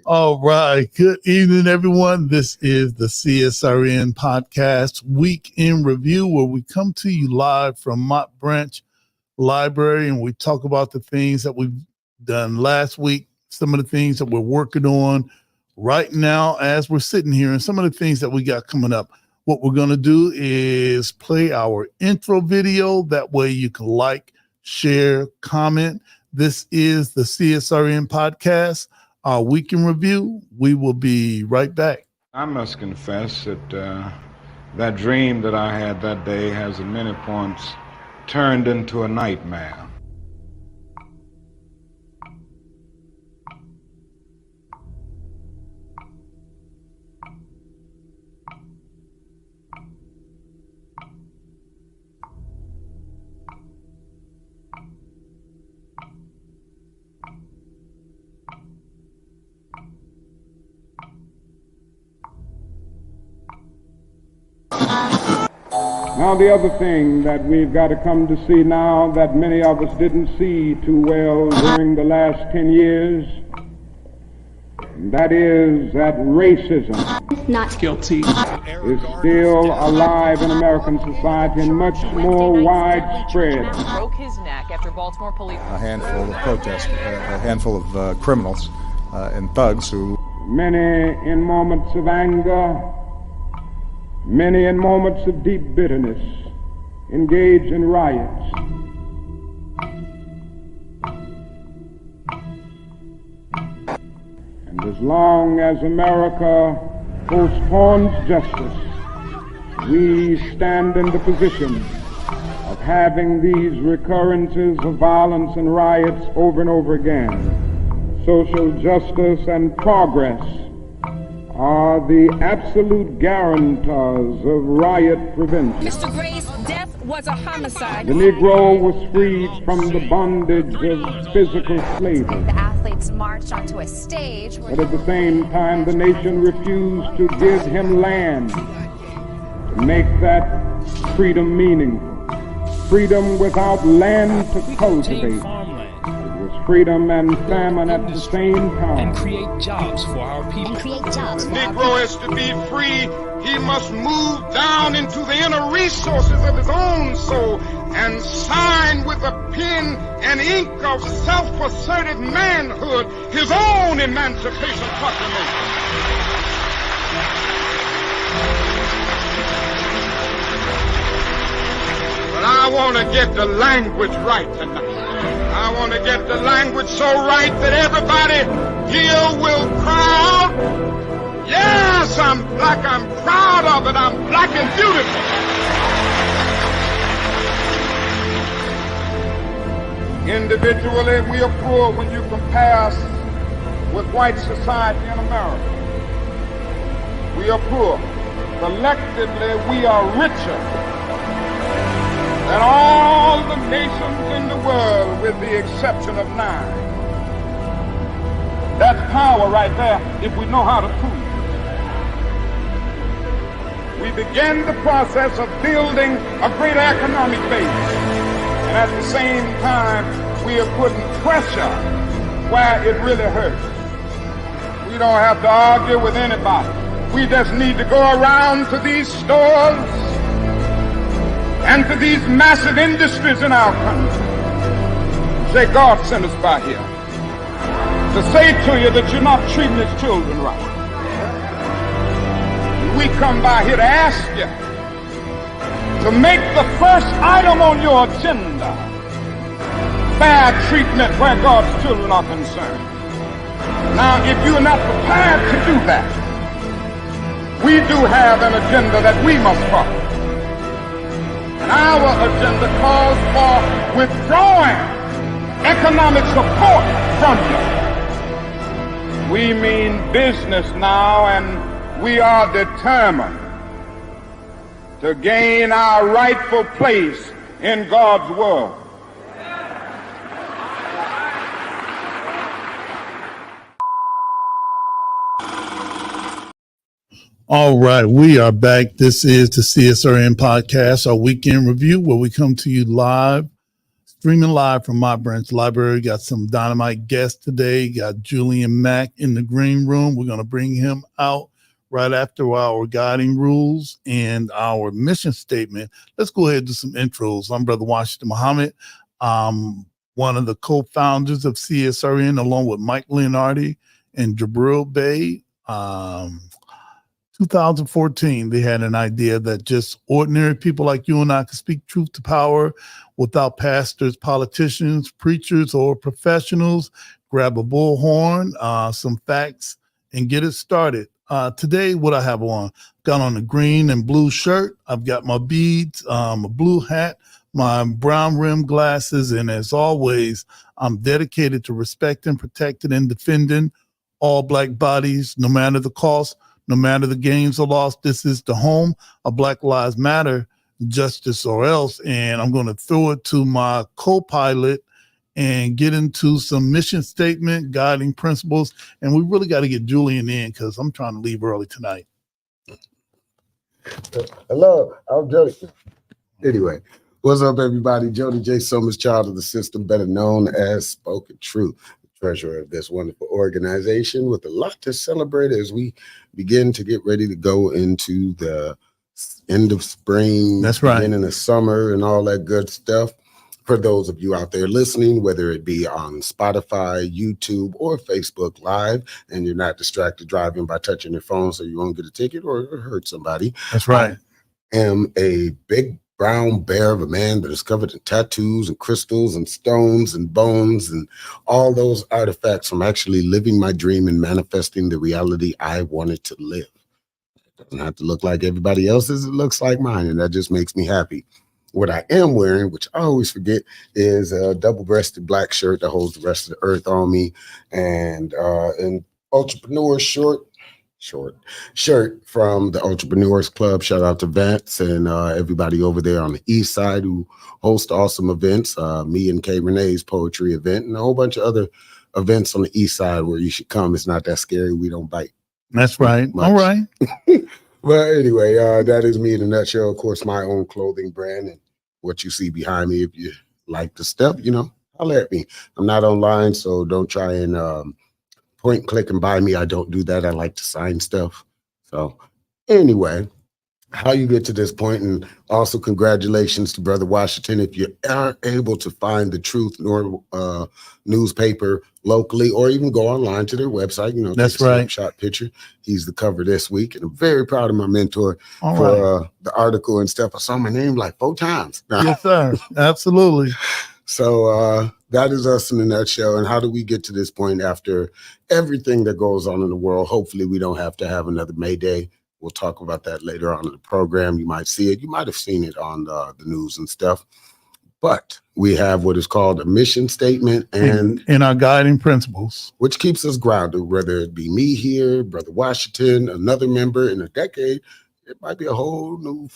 All right. Good evening, everyone. This is the CSRN podcast week in review, where we come to you live from Mott Branch Library and we talk about the things that we've done last week, some of the things that we're working on right now as we're sitting here, and some of the things that we got coming up. What we're going to do is play our intro video. That way you can like, share, comment. This is the CSRN podcast, our week in review. We will be right back. I must confess that that dream that I had that day has at many points turned into a nightmare. Now, the other thing that we've got to come to see now that many of us didn't see too well during the last 10 years, that is that racism not guilty is still alive in American society and much more widespread. Broke his neck after Baltimore police. A handful of protesters, a handful of criminals and thugs who... Many in moments of anger, many in moments of deep bitterness, engage in riots. And as long as America postpones justice, we stand in the position of having these recurrences of violence and riots over and over again. Social justice and progress are the absolute guarantors of riot prevention. Mr. Gray's death was a homicide. The Negro was freed from the bondage of physical slavery. The athletes marched onto a stage. But at the same time, the nation refused to give him land to make that freedom meaningful. Freedom without land to cultivate. Freedom and famine at the same time. And create jobs for our people. The Negro is to be free. He must move down into the inner resources of his own soul and sign with a pen and ink of self-assertive manhood his own Emancipation Proclamation. But I want to get the language right tonight. I want to get the language so right that everybody here will cry out, yes, I'm black, I'm proud of it, I'm black and beautiful. Individually, we are poor when you compare us with white society in America. We are poor. Collectively, we are richer than all the nations in the world with the exception of 9. That's power right there if we know how to prove it. We begin the process of building a greater economic base. And at the same time, we are putting pressure where it really hurts. We don't have to argue with anybody. We just need to go around to these stores and to these massive industries in our country. Say, God sent us by here to say to you that you're not treating his children right. We come by here to ask you to make the first item on your agenda fair treatment where God's children are concerned. Now, if you're not prepared to do that, we do have an agenda that we must follow. And our agenda calls for withdrawing economic support from you. We mean business now, and we are determined to gain our rightful place in God's world. All right, we are back. This is the CSRN podcast, our weekend review, where we come to you live streaming live from my branch library. Got some dynamite guests today. Got Julian Mack in the green room. We're going to bring him out right after our guiding rules and our mission statement. Let's go ahead and do some intros. I'm Brother Washington Muhammad. One of the co-founders of CSRN, along with Mike Leonardi and Jabril Bey. 2014, they had an idea that just ordinary people like you and I could speak truth to power without pastors, politicians, preachers, or professionals. Grab a bullhorn, some facts, and get it started. Today, what I have on, got on a green and blue shirt. I've got my beads, a blue hat, my brown rim glasses, and as always, I'm dedicated to respecting, protecting, and defending all Black bodies, no matter the cost, no matter the gains or loss. This is the home of Black Lives Matter, Justice or Else. And I'm going to throw it to my co-pilot and get into some mission statement, guiding principles. And we really got to get Julian in because I'm trying to leave early tonight. Hello, I'm Jody. Anyway, what's up, everybody? Jody J. Summers, child of the system, better known as Spoken Truth, treasurer of this wonderful organization with a lot to celebrate as we begin to get ready to go into the end of spring, that's right, beginning of summer and all that good stuff. For those of you out there listening, whether it be on Spotify, YouTube, or Facebook Live, and you're not distracted driving by touching your phone so you won't get a ticket or hurt somebody. That's right. I am a big brown bear of a man that is covered in tattoos and crystals and stones and bones and all those artifacts from actually living my dream and manifesting the reality I wanted to live. It doesn't have to look like everybody else's. It looks like mine, and that just makes me happy. What I am wearing, which I always forget, is a double-breasted black shirt that holds the rest of the earth on me, and an entrepreneur shirt from the Entrepreneurs Club. Shout out to Vance and everybody over there on the east side who host awesome events. Me and Kay Renee's poetry event and a whole bunch of other events on the east side where you should come. It's not that scary. We don't bite. That's right. Much. All right. Well, anyway, that is me in a nutshell. Of course, my own clothing brand and what you see behind me. If you like the stuff, holler at me. I'm not online, so don't try and point, click, and buy me. I don't do that. I like to sign stuff. So anyway, how you get to this point, and also congratulations to Brother Washington. If you are able to find the Truth newspaper locally, or even go online to their website, that's take a right. snapshot picture. He's the cover this week, and I'm very proud of my mentor for the article and stuff. I saw my name like 4 times. Yes, sir. Absolutely. So that is us in a nutshell. And how do we get to this point after everything that goes on in the world? Hopefully we don't have to have another May Day. We'll talk about that later on in the program. You might see it. You might have seen it on the news and stuff. But we have what is called a mission statement and in our guiding principles, which keeps us grounded, whether it be me here, Brother Washington, another member in a decade. It might be a whole new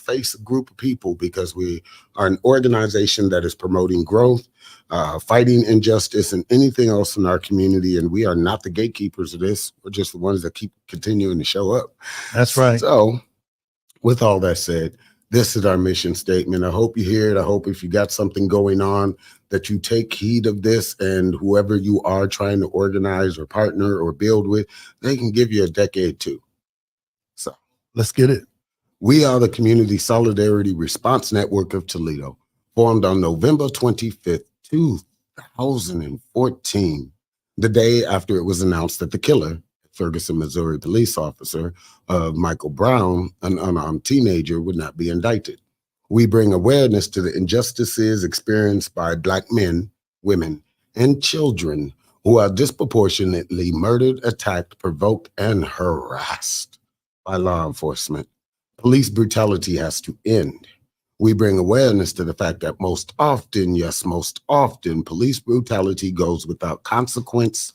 group of people, because we are an organization that is promoting growth, fighting injustice, and anything else in our community. And we are not the gatekeepers of this. We're just the ones that keep continuing to show up. That's right. So with all that said, this is our mission statement. I hope you hear it. I hope if you got something going on that you take heed of this, and whoever you are trying to organize or partner or build with, they can give you a decade too. So let's get it. We are the Community Solidarity Response Network of Toledo, formed on November 25th, 2014, the day after it was announced that the killer, Ferguson, Missouri police officer Michael Brown, an unarmed teenager, would not be indicted. We bring awareness to the injustices experienced by Black men, women, and children who are disproportionately murdered, attacked, provoked, and harassed by law enforcement. Police brutality has to end. We bring awareness to the fact that most often, yes, most often, police brutality goes without consequence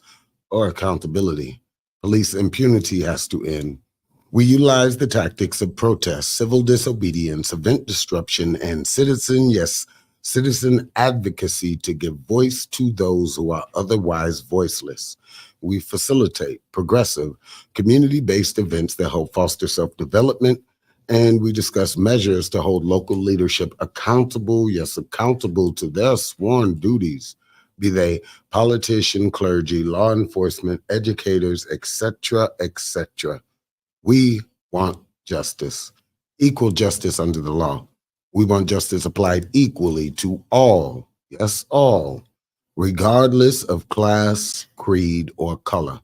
or accountability. Police impunity has to end. We utilize the tactics of protest, civil disobedience, event disruption, and citizen advocacy to give voice to those who are otherwise voiceless. We facilitate progressive, community-based events that help foster self-development And we discuss measures to hold local leadership accountable, yes, accountable to their sworn duties, be they politician, clergy, law enforcement, educators, etc., etc. We want justice, equal justice under the law. We want justice applied equally to all, yes, all, regardless of class, creed, or color,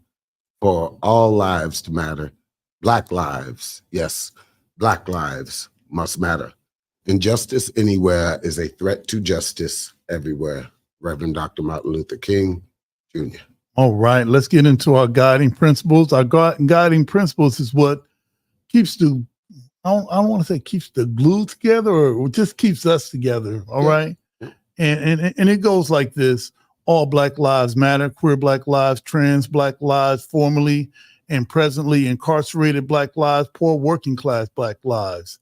for all lives to matter. Black lives, yes, Black lives must matter. Injustice anywhere is a threat to justice everywhere. Reverend Dr. Martin Luther King, Jr. All right, let's get into our guiding principles. Our guiding principles is what keeps the, I don't want to say keeps the glue together, or just keeps us together. All right. And it goes like this: all Black lives matter, queer Black lives, trans Black lives, formerly and presently incarcerated Black lives, poor working class Black lives,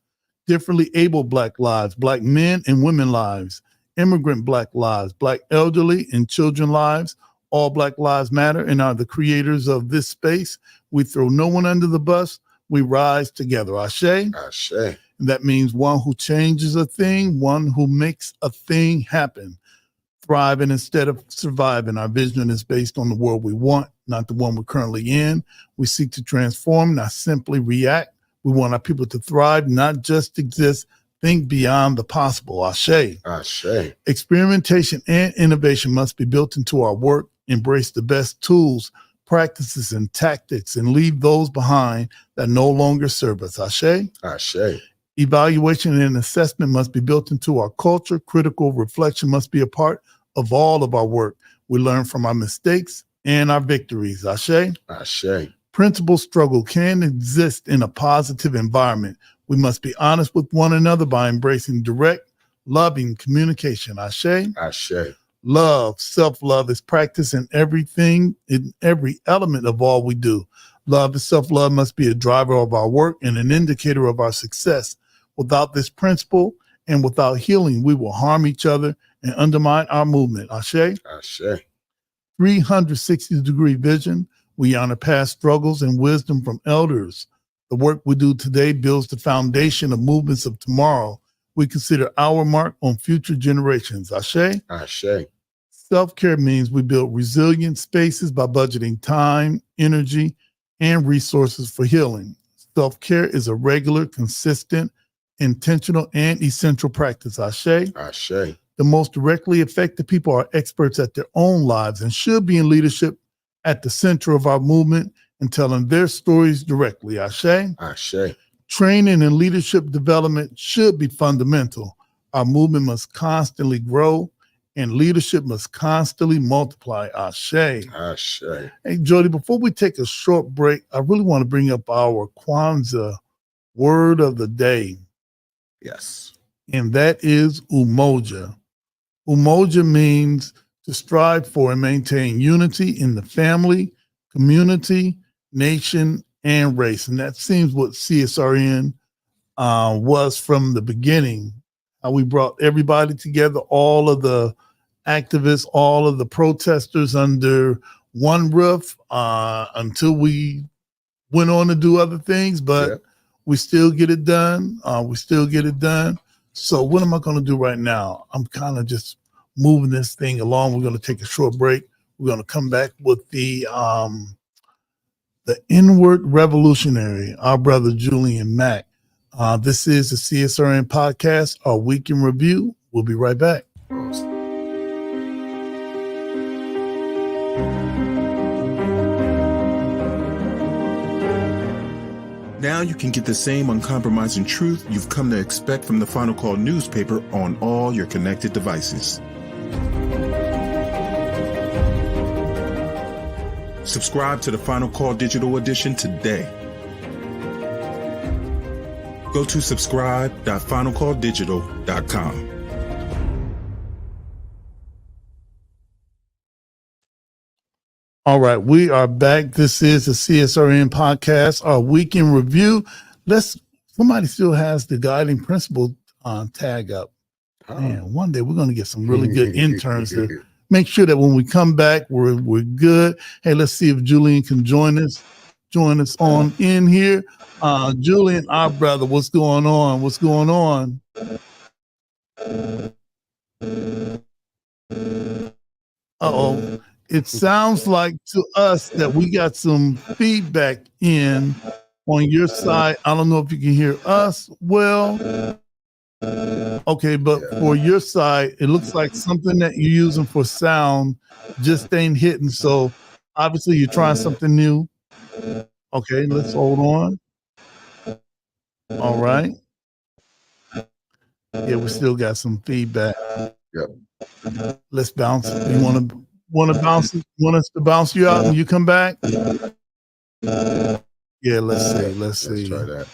differently able Black lives, Black men and women lives, immigrant Black lives, Black elderly and children lives. All Black lives matter and are the creators of this space. We throw no one under the bus. We rise together. Ashe. Ashe. And that means one who changes a thing, one who makes a thing happen. Thriving instead of surviving. Our vision is based on the world we want, not the one we're currently in. We seek to transform, not simply react. We want our people to thrive, not just exist. Think beyond the possible. Ashe. Ashe. Experimentation and innovation must be built into our work. Embrace the best tools, practices, and tactics, and leave those behind that no longer serve us. Ashe. Ashe. Evaluation and assessment must be built into our culture. Critical reflection must be a part of all of our work. We learn from our mistakes and our victories. Ashe. Ashe. Principal struggle can exist in a positive environment. We must be honest with one another by embracing direct, loving communication. Ashe. Ashe. Love, self-love is practiced in everything, in every element of all we do. Love and self-love must be a driver of our work and an indicator of our success. Without this principle and without healing, we will harm each other and undermine our movement. Ashe. Ashe. 360-degree vision. We honor past struggles and wisdom from elders. The work we do today builds the foundation of movements of tomorrow. We consider our mark on future generations. Ashe. Ashe. Self-care means we build resilient spaces by budgeting time, energy, and resources for healing. Self-care is a regular, consistent, intentional, and essential practice. Ashe. Ashe. The most directly affected people are experts at their own lives and should be in leadership at the center of our movement and telling their stories directly. Ashe. Ashe. Training and leadership development should be fundamental. Our movement must constantly grow and leadership must constantly multiply. Ashe. Ashe. Hey, Jody, before we take a short break, I really want to bring up our Kwanzaa word of the day. Yes. And that is umoja. Umoja means to strive for and maintain unity in the family, community, nation, and race. And that seems what CSRN was from the beginning. We brought everybody together, all of the activists, all of the protesters under one roof until we went on to do other things, but we still get it done. So what am I going to do right now? I'm kind of just moving this thing along. We're going to take a short break. We're going to come back with the inward revolutionary, our brother Julian Mack. This is the CSRN podcast, our week in review. We'll be right back. Now you can get the same uncompromising truth you've come to expect from the Final Call newspaper on all your connected devices. Subscribe to the Final Call Digital Edition today. Go to subscribe.finalcalldigital.com. All right, we are back. This is the CSRN podcast, our week in review. Somebody still has the guiding principle tag up. Man, one day we're going to get some really good interns to make sure that when we come back, we're good. Hey, let's see if Julian can join us. join us on in here. Julian, our brother, what's going on? What's going on? Uh-oh. It sounds like to us that we got some feedback in on your side. I don't know if you can hear us well. Okay, but for your side, it looks like something that you're using for sound just ain't hitting. So obviously you're trying something new. Okay, let's hold on. All right. Yeah, we still got some feedback. Yep. Let's bounce. You want to bounce? Want us to bounce you out and you come back? Yeah, let's see. Let's try that.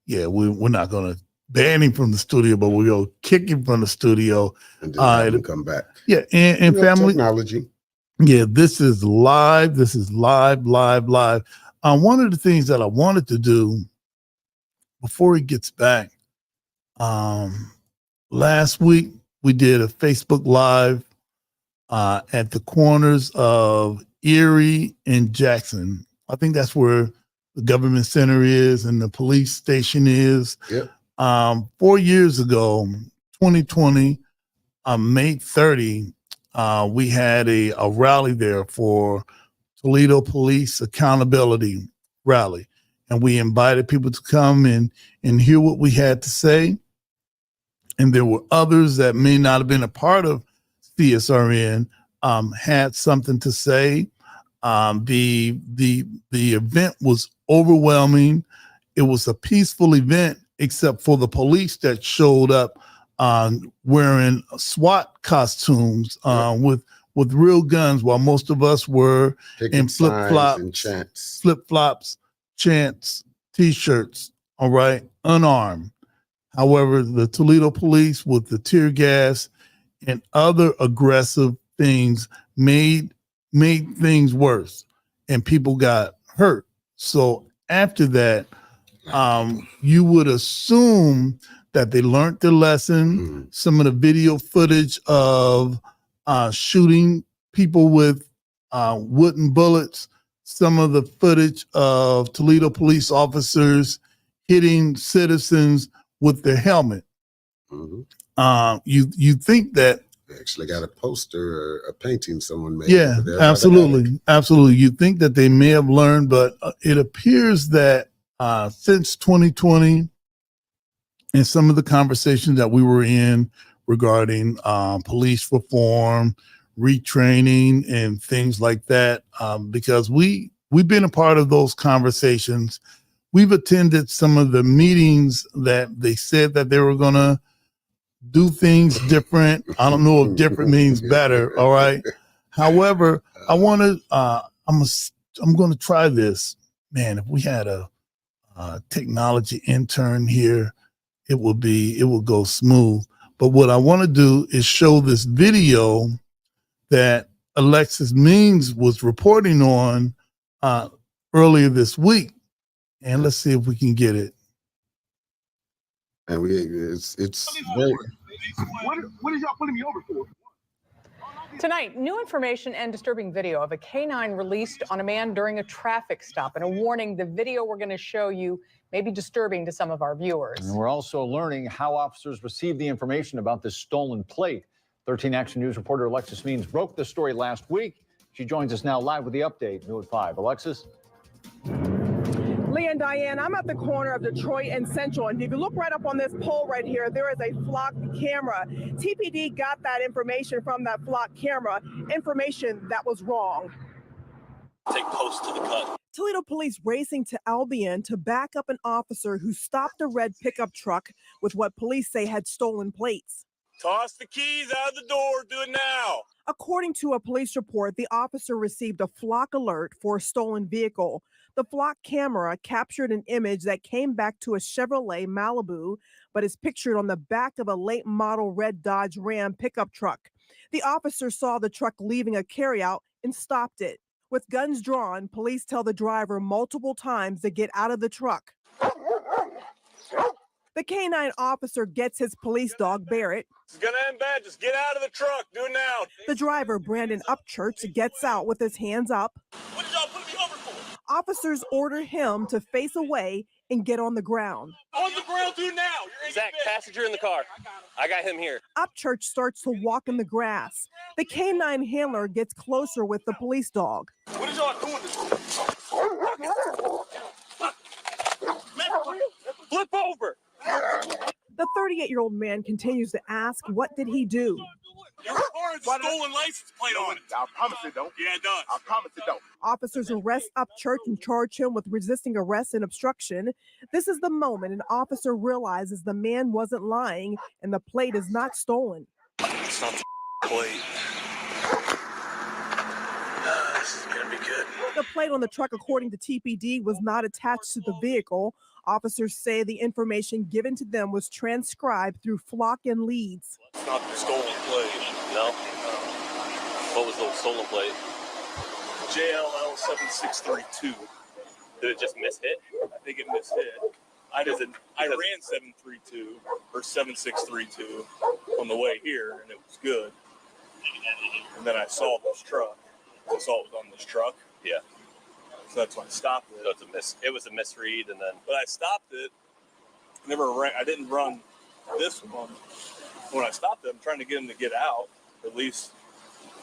Yeah, we're not gonna ban him from the studio, but we'll kick him from the studio and then have him come back. Yeah, and family technology. Yeah, this is live. This is live. One of the things that I wanted to do before he gets back, last week we did a Facebook Live at the corners of Erie and Jackson. I think that's where the government center is and the police station is. Yep. 4 years ago, 2020, May 30, we had a rally there for Toledo Police Accountability Rally. And we invited people to come and hear what we had to say. And there were others that may not have been a part of CSRN had something to say. The event was overwhelming. It was a peaceful event, except for the police that showed up wearing SWAT costumes with real guns, while most of us were in flip-flops, chants, T-shirts, all right, unarmed. However, the Toledo police with the tear gas and other aggressive things made things worse, and people got hurt. So after that, you would assume that they learned their lesson. Some of the video footage of shooting people with wooden bullets, some of the footage of Toledo police officers hitting citizens with their helmet. You think that they actually got a poster or a painting someone made. Yeah, absolutely. You think that they may have learned, but it appears that since 2020 and some of the conversations that we were in regarding police reform, retraining, and things like that, because we've been a part of those conversations. We've attended some of the meetings that they said that they were going to do things different. I don't know if different means better. All right. However, I'm going to try this, man. If we had a technology intern here, it will go smooth. But what I want to do is show this video that Alexis Means was reporting on earlier this week. And let's see if we can get it. And it's very. What is y'all pulling me over for? Tonight, new information and disturbing video of a canine released on a man during a traffic stop. And a warning, the video we're going to show you may be disturbing to some of our viewers. And we're also learning how officers received the information about this stolen plate. 13 Action News reporter Alexis Means broke the story last week. She joins us now live with the update, new at 5. Alexis? Lee and Diane, I'm at the corner of Detroit and Central, and if you look right up on this pole right here, there is a flock camera. TPD got that information from that flock camera, information that was wrong. Take post to the cut. Toledo police racing to Albion to back up an officer who stopped a red pickup truck with what police say had stolen plates. Toss the keys out of the door. Do it now. According to a police report, the officer received a flock alert for a stolen vehicle. The flock camera captured an image that came back to a Chevrolet Malibu, but is pictured on the back of a late model red Dodge Ram pickup truck. The officer saw the truck leaving a carryout and stopped it. With guns drawn, police tell the driver multiple times to get out of the truck. The canine officer gets his police dog, Barrett. It's gonna end bad. Just get out of the truck. Do it now. The driver, Brandon Upchurch, gets out with his hands up. What did y'all Officers order him to face away and get on the ground. On the ground, do now. Zach, passenger in the car. I got him here. Upchurch starts to walk in the grass. The canine handler gets closer with the police dog. What is y'all doing? Flip over. The 38-year-old man continues to ask, what did he do? Your car has a stolen license plate on it. I promise it don't. Yeah, it does. I promise it don't. Officers arrest Upchurch and charge him with resisting arrest and obstruction. This is the moment an officer realizes the man wasn't lying and the plate is not stolen. It's not the plate. This is gonna be good. The plate on the truck, according to TPD, was not attached to the vehicle. Officers say the information given to them was transcribed through flock and leads. It's not the stolen plate. No. What was the stolen plate? JLL 7632. Did it just mishit? I think it mishit. I ran 732 or 7632 on the way here, and it was good. And then I saw this truck. I saw it was on this truck. Yeah. So that's why I stopped it. So it was a misread, and then. But I stopped it. I didn't run this one. When I stopped it, I'm trying to get him to get out. At least,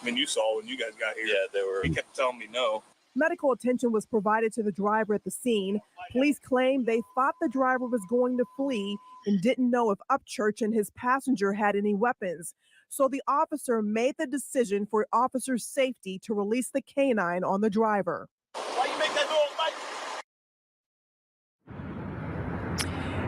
I mean, you saw when you guys got here. Yeah, they were. He kept telling me no. Medical attention was provided to the driver at the scene. Police claim they thought the driver was going to flee and didn't know if Upchurch and his passenger had any weapons. So the officer made the decision for officer's safety to release the canine on the driver. Why you make that noise, Mike?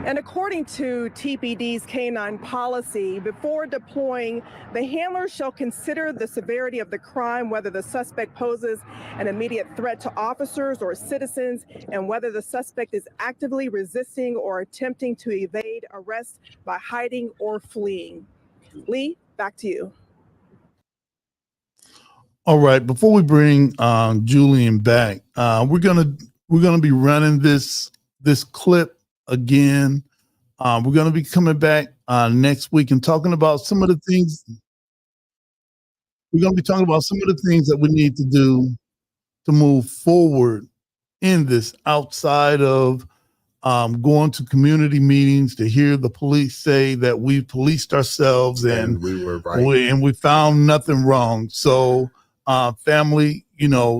And according to TPD's canine policy, before deploying, the handler shall consider the severity of the crime, whether the suspect poses an immediate threat to officers or citizens, and whether the suspect is actively resisting or attempting to evade arrest by hiding or fleeing. Lee, back to you. All right. Before we bring Julian back, we're gonna be running this clip again. We're gonna be coming back next week and talking about some of the things. We're gonna be talking about some of the things that we need to do to move forward in this, outside of going to community meetings to hear the police say that we policed ourselves and we were right. we found nothing wrong. So family,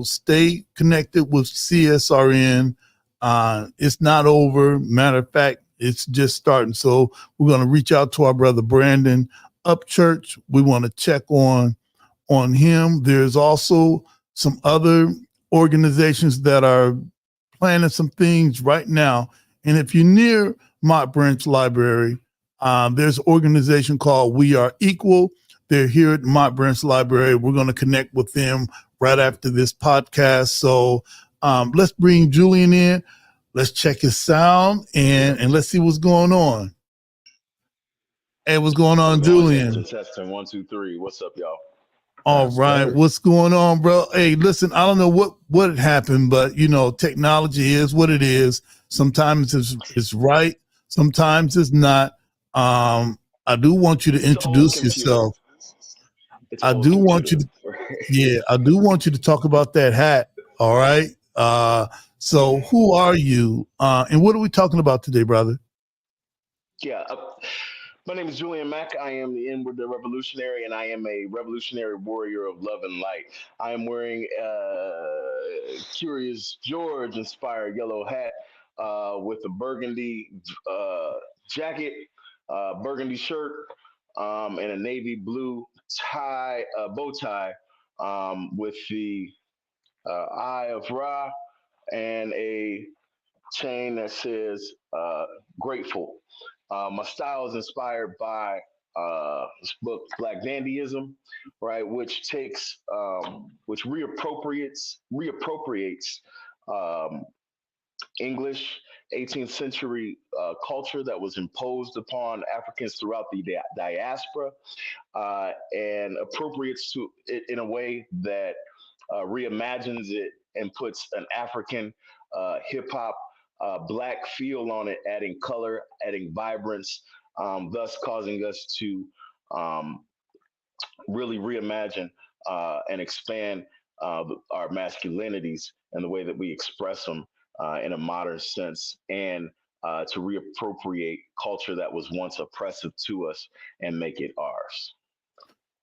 stay connected with CSRN. It's not over. Matter of fact, it's just starting. So we're going to reach out to our brother Brandon Upchurch. We want to check on him. There's also some other organizations that are planning some things right now. And if you're near Mott Branch Library, there's an organization called We Are Equal. They're here at Mott Branch Library. We're going to connect with them right after this podcast. So let's bring Julian in. Let's check his sound and let's see what's going on. Hey, what's going on, Julian? Testing 1, 2, 3. What's up, y'all? All right. What's going on, bro? Hey, listen, I don't know what happened, but technology is what it is. Sometimes it's right. Sometimes it's not. I do want you to introduce yourself. I do want you to talk about that hat. All right. So who are you? And what are we talking about today, brother? Yeah. My name is Julian Mack. I am the N-word revolutionary, and I am a revolutionary warrior of love and light. I am wearing a Curious George inspired yellow hat with a burgundy jacket, burgundy shirt, and a navy blue tie, bow tie with the Eye of Ra and a chain that says grateful. My style is inspired by this book, Black Dandyism, right, which takes, which reappropriates English 18th century culture that was imposed upon Africans throughout the diaspora and appropriates to it in a way that reimagines it and puts an African hip hop Black feel on it, adding color, adding vibrance, thus causing us to really reimagine and expand our masculinities and the way that we express them in a modern sense, and to reappropriate culture that was once oppressive to us and make it ours.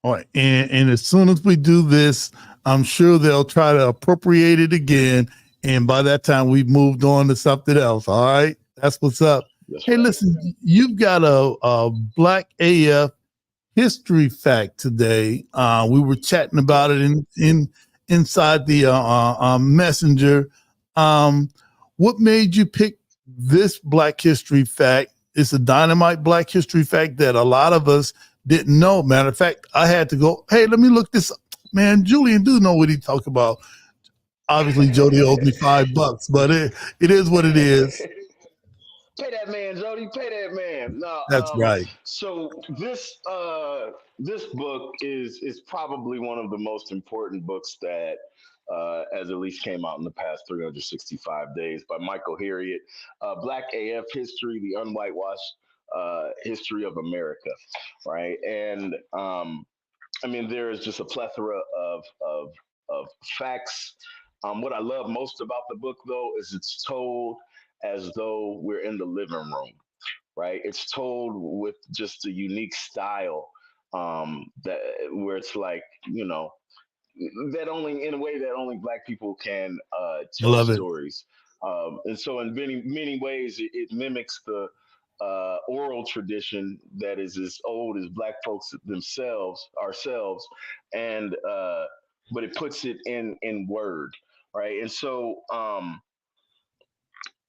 All right. And as soon as we do this, I'm sure they'll try to appropriate it again. And by that time, we've moved on to something else. All right. That's what's up. That's hey, right. Listen, you've got a Black AF history fact today. We were chatting about it inside the messenger. What made you pick this Black history fact? It's a dynamite Black history fact that a lot of us didn't know. Matter of fact, I had to go, hey, let me look this up. Man, Julian do know what he talk about. Obviously, Jody owes me $5, but it is what it is. Pay that man, Jody. Pay that man. No, That's right. so this book is probably one of the most important books that has at least came out in the past 365 days by Michael Harriot. Black AF History: The Unwhitewashed History of America. Right, and I mean there is just a plethora of facts. What I love most about the book, though, is it's told as though we're in the living room, right? It's told with just a unique style that where it's like, you know, that only in a way that only Black people can tell Love it. stories. And so, in many ways, it mimics the oral tradition that is as old as Black folks ourselves, and but it puts it in word, right? And so,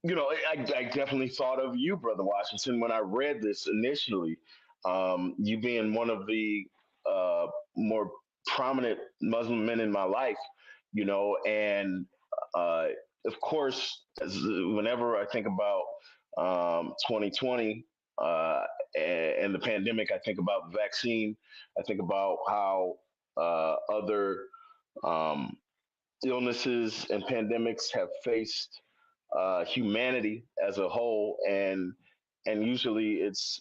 you know, I definitely thought of you, Brother Washington, when I read this initially. You being one of the uh, more prominent Muslim men in my life, you know, and uh, of course, whenever I think about 2020 and the pandemic, I think about the vaccine. I think about how other um, illnesses and pandemics have faced humanity as a whole, and usually it's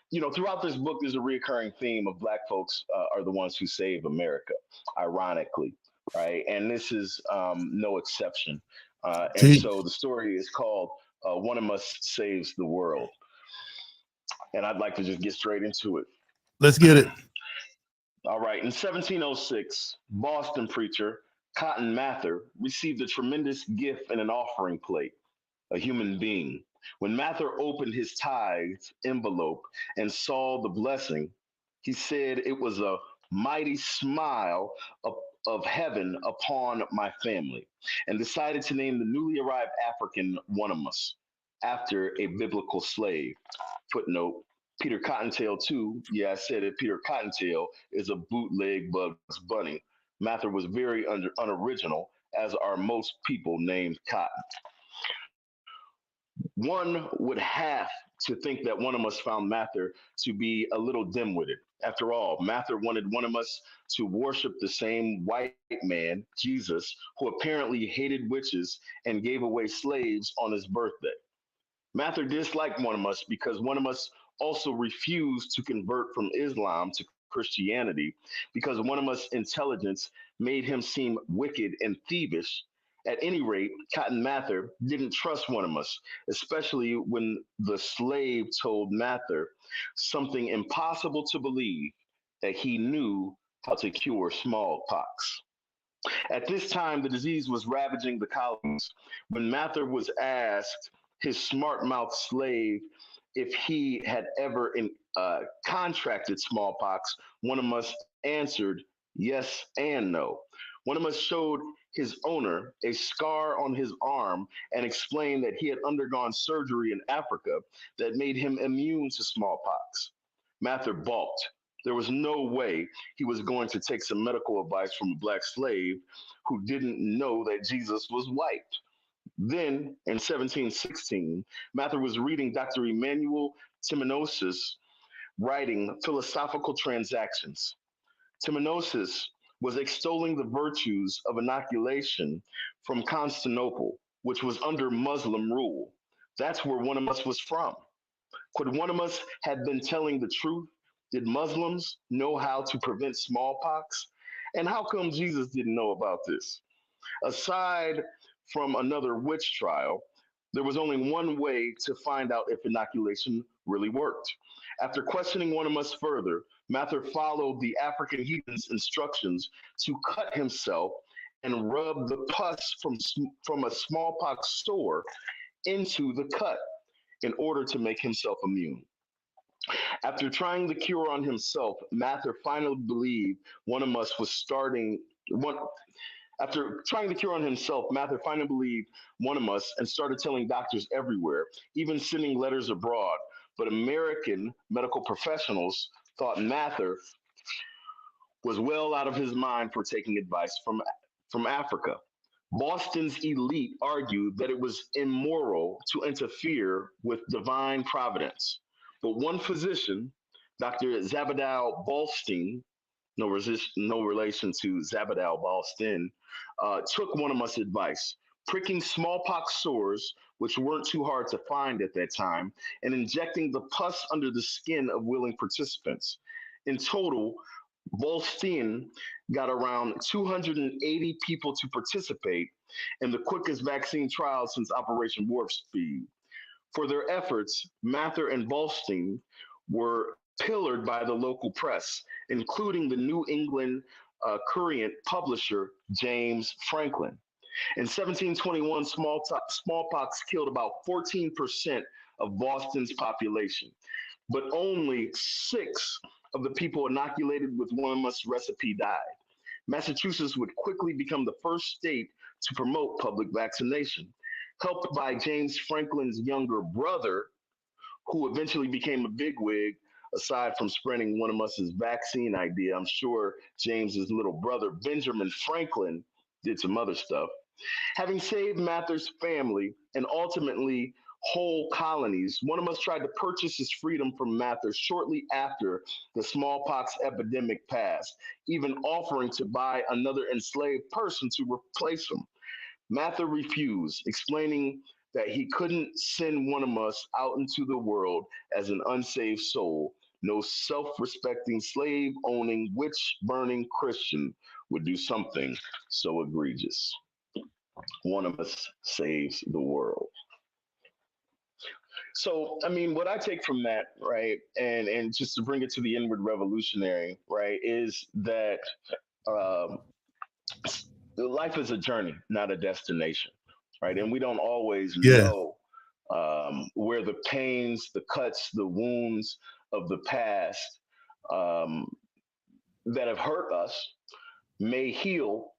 you know, throughout this book there's a recurring theme of Black folks are the ones who save America, ironically, right? And this is no exception. And so the story is called One of Us Saves the World, and I'd like to just get straight into it. Let's get it. All right. In 1706, Boston preacher Cotton Mather received a tremendous gift in an offering plate, a human being. When Mather opened his tithe envelope and saw the blessing, he said it was a mighty smile of heaven upon my family, and decided to name the newly arrived African one of us after a biblical slave. Footnote: Peter Cottontail, too. Yeah, I said it. Peter Cottontail is a bootleg Bugs Bunny. Mather was very unoriginal, as are most people named Cotton. One would have to think that one of us found Mather to be a little dim-witted. After all, Mather wanted one of us to worship the same white man, Jesus, who apparently hated witches and gave away slaves on his birthday. Mather disliked one of us because one of us also refused to convert from Islam to Christianity because one of us intelligence made him seem wicked and thievish. At any rate, Cotton Mather didn't trust one of us, especially when the slave told Mather something impossible to believe, that he knew how to cure smallpox. At this time, the disease was ravaging the colonies. When Mather was asked his smart mouth slave if he had ever contracted smallpox, one of us answered yes and no. One of us showed his owner a scar on his arm and explained that he had undergone surgery in Africa that made him immune to smallpox. Mather balked. There was no way he was going to take some medical advice from a black slave who didn't know that Jesus was white. Then, in 1716, Mather was reading Dr. Emmanuel Timenosis writing Philosophical Transactions. Timenosis was extolling the virtues of inoculation from Constantinople, which was under Muslim rule. That's where one of us was from. Could one of us have been telling the truth? Did Muslims know how to prevent smallpox? And how come Jesus didn't know about this? Aside from another witch trial, there was only one way to find out if inoculation really worked. After questioning one of us further, Mather followed the African heathen's instructions to cut himself and rub the pus from a smallpox sore into the cut in order to make himself immune. After trying the cure on himself, Mather finally believed one of us was starting one. After trying the cure on himself, Mather finally believed one of us and started telling doctors everywhere, even sending letters abroad. But American medical professionals thought Mather was well out of his mind for taking advice from Africa. Boston's elite argued that it was immoral to interfere with divine providence. But one physician, Dr. Zabadal Balstein, no relation to Zabadal Balstin, took one of us advice, pricking smallpox sores, which weren't too hard to find at that time, and injecting the pus under the skin of willing participants. In total, Balstin got around 280 people to participate in the quickest vaccine trial since Operation Warp Speed. For their efforts, Mather and Balstin were pillared by the local press, including the New England Courant publisher James Franklin. In 1721, smallpox killed about 14% of Boston's population, but only 6 of the people inoculated with one of us recipe died. Massachusetts would quickly become the first state to promote public vaccination, helped by James Franklin's younger brother, who eventually became a bigwig. Aside from spreading one of us's vaccine idea, I'm sure James's little brother, Benjamin Franklin, did some other stuff. Having saved Mather's family and ultimately whole colonies, one of us tried to purchase his freedom from Mather shortly after the smallpox epidemic passed, even offering to buy another enslaved person to replace him. Mather refused, explaining that he couldn't send one of us out into the world as an unsaved soul. No self-respecting, slave-owning, witch-burning Christian would do something so egregious. One of us saves the world. So, I mean, what I take from that, right, and just to bring it to the inward revolutionary, right, is that life is a journey, not a destination, right? And we don't always know where the pains, the cuts, the wounds of the past that have hurt us may heal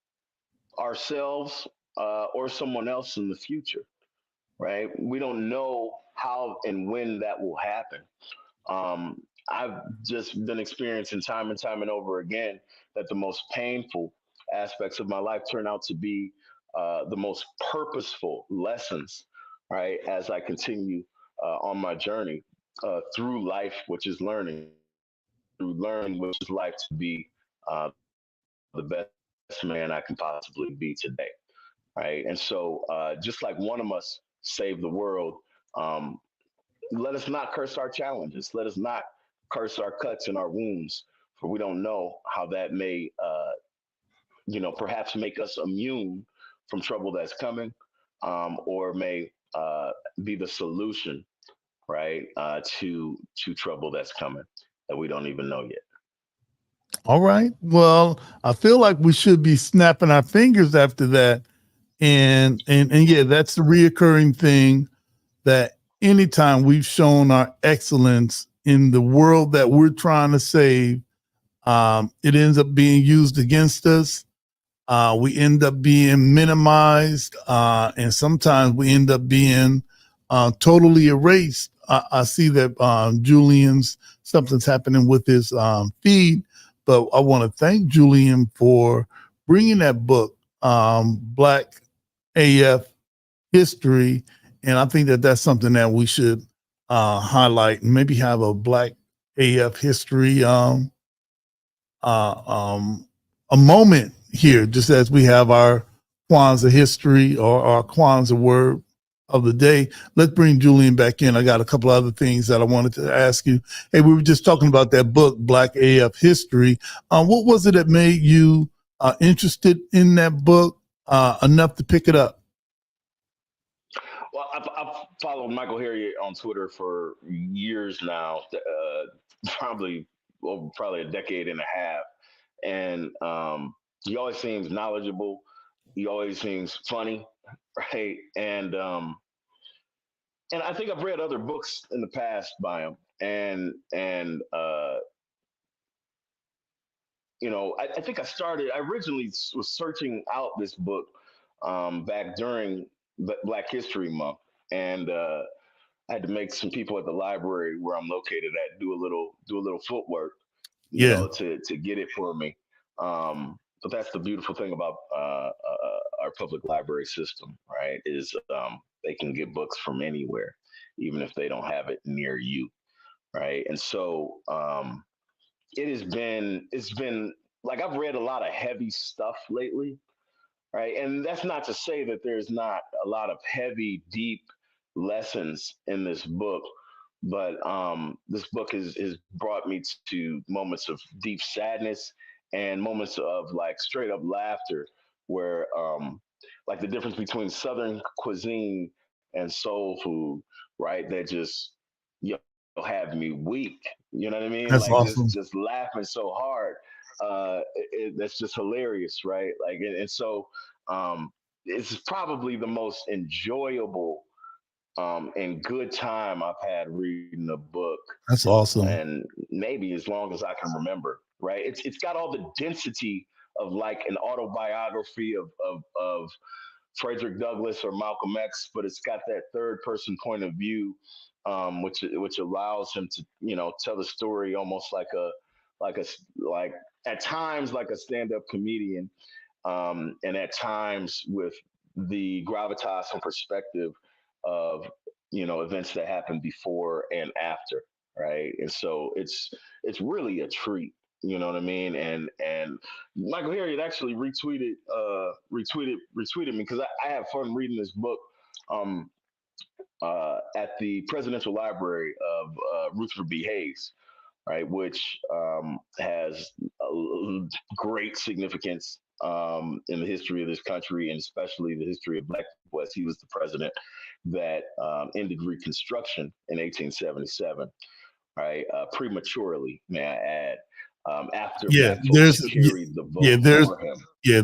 ourselves or someone else in the future, right? We don't know how and when that will happen. I've just been experiencing time and time and over again that the most painful aspects of my life turn out to be the most purposeful lessons, right? As I continue on my journey through life, which is learning, through learning, which is life, to be the best man I can possibly be today, right? And so just like one of us saved the world, let us not curse our challenges. Let us not curse our cuts and our wounds, for we don't know how that may, perhaps make us immune from trouble that's coming, or may be the solution, right, to trouble that's coming that we don't even know yet. All right. Well, I feel like we should be snapping our fingers after that. And yeah, that's the reoccurring thing, that anytime we've shown our excellence in the world that we're trying to save, it ends up being used against us. We end up being minimized, and sometimes we end up being totally erased. I see that something's happening with his feed, but I want to thank Julian for bringing that book, Black AF History, and I think that that's something that we should highlight, and maybe have a Black AF History a moment here, just as we have our Kwanzaa history or our Kwanzaa word of the day. Let's bring Julian back in. I got a couple other things that I wanted to ask you. Hey, we were just talking about that book, Black AF History. What was it that made you interested in that book? enough to pick it up? Well, I've followed Michael Harriet on Twitter for years now, probably a decade and a half, and he always seems knowledgeable. He always seems funny, right? And I think I've read other books in the past by him, and I think I originally was searching out this book back during Black History Month, and I had to make some people at the library where I'm located at do a little footwork, Yeah, to get it for me. But that's the beautiful thing about our public library system, right? Is they can get books from anywhere, even if they don't have it near you, right? And so it's been like I've read a lot of heavy stuff lately, right? And that's not to say that there's not a lot of heavy, deep lessons in this book, but this book has brought me to moments of deep sadness and moments of like straight up laughter, where like the difference between Southern cuisine and soul food, right? That just you have me weak. You know what I mean? that's Like just awesome. just laughing so hard. That's just hilarious, right? Like, and so it's probably the most enjoyable and good time I've had reading a book, That's awesome. and maybe as long as I can remember. Right? It's got all the density of like an autobiography of Frederick Douglass or Malcolm X, but it's got that third person point of view, which allows him to tell the story almost like a like at times like a stand up comedian, and at times with the gravitas and perspective of events that happened before and after, right? And so it's really a treat. You know what I mean? And Michael Harriet actually retweeted me because I have fun reading this book um, at the Presidential Library of Rutherford B. Hayes, right, which has great significance in the history of this country, and especially the history of Black people, as he was the president that ended Reconstruction in 1877, right, prematurely, may I add, after Yeah, Black folks carried the yeah, vote there's for him, yeah,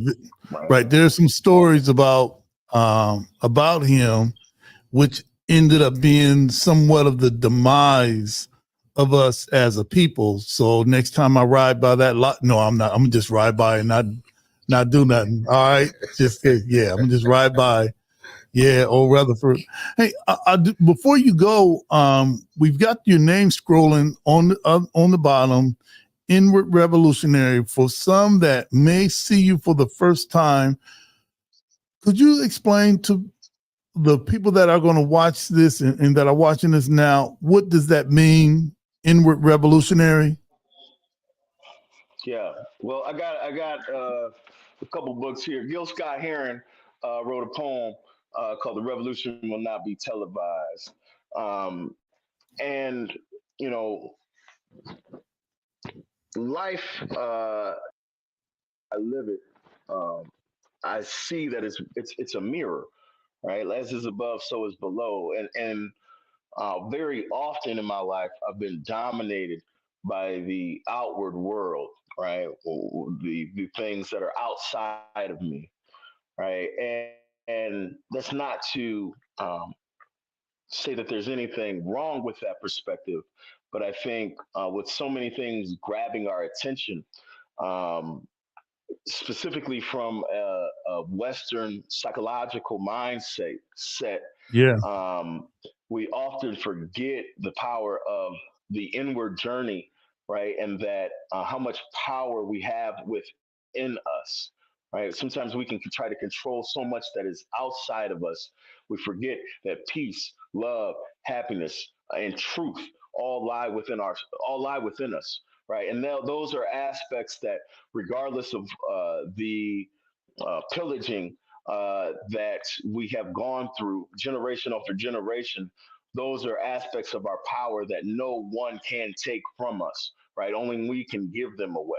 right? right. There's some stories about him, which ended up being somewhat of the demise of us as a people. So next time I ride by that lot, no, I'm not. I'm gonna just ride by and not do nothing. All right, just yeah, I'm gonna just ride by. Yeah, old Rutherford. Hey, before you go, we've got your name scrolling on the bottom. Inward Revolutionary. For some that may see you for the first time, could you explain to the people that are going to watch this and that are watching this now, what does that mean, Inward Revolutionary? Yeah. Well, I got a couple books here. Gil Scott Heron wrote a poem called "The Revolution Will Not Be Televised," and you know, life. I live it. Um, I see that it's a mirror, right? As is above, so is below, and very often in my life, I've been dominated by the outward world, right? Or the things that are outside of me, right? And that's not to say that there's anything wrong with that perspective, but I think with so many things grabbing our attention, um, specifically from a Western psychological mindset set, Yeah. we often forget the power of the inward journey, right? And that how much power we have within us, right? Sometimes we can try to control so much that is outside of us. We forget that peace, love, happiness, and truth all lie within us, right? And those are aspects that, regardless of the pillaging that we have gone through generation after generation, those are aspects of our power that no one can take from us, right? Only we can give them away,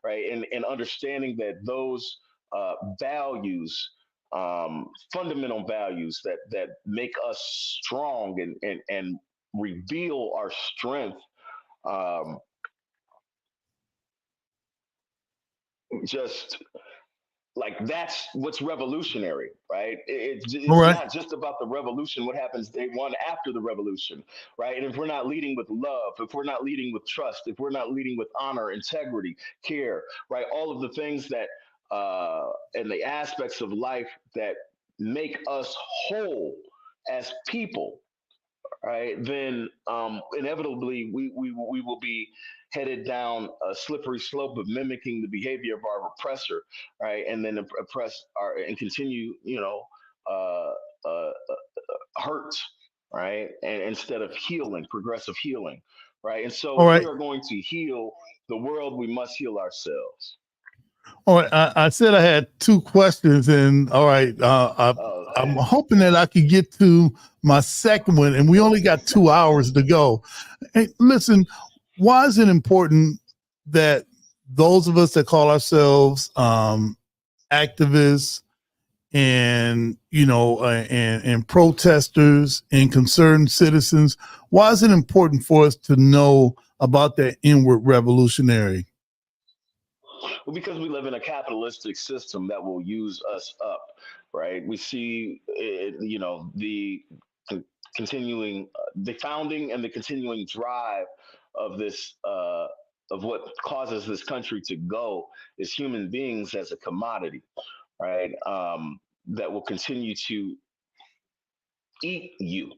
right? And understanding that those values fundamental values that make us strong and reveal our strength. Um, just like that's what's revolutionary, right? All It's right. not just about the revolution, what happens day one after the revolution, right? And if we're not leading with love, if we're not leading with trust, if we're not leading with honor, integrity, care, right? All of the things that and the aspects of life that make us whole as people, right, then inevitably we will be headed down a slippery slope of mimicking the behavior of our oppressor, right, and then oppress our and continue, uh, uh, hurt, right, and instead of healing, progressive healing, right, and so All if we right. are going to heal the world, we must heal ourselves. All right. I said I had two questions, and all right, I'm hoping that I could get to my second one, and we only got 2 hours to go. Hey, listen, why is it important that those of us that call ourselves activists and and protesters and concerned citizens, why is it important for us to know about that inward revolutionary? Well, because we live in a capitalistic system that will use us up, right? We see, the continuing, the founding and the continuing drive of this, of what causes this country to go is human beings as a commodity, right? That will continue to eat you,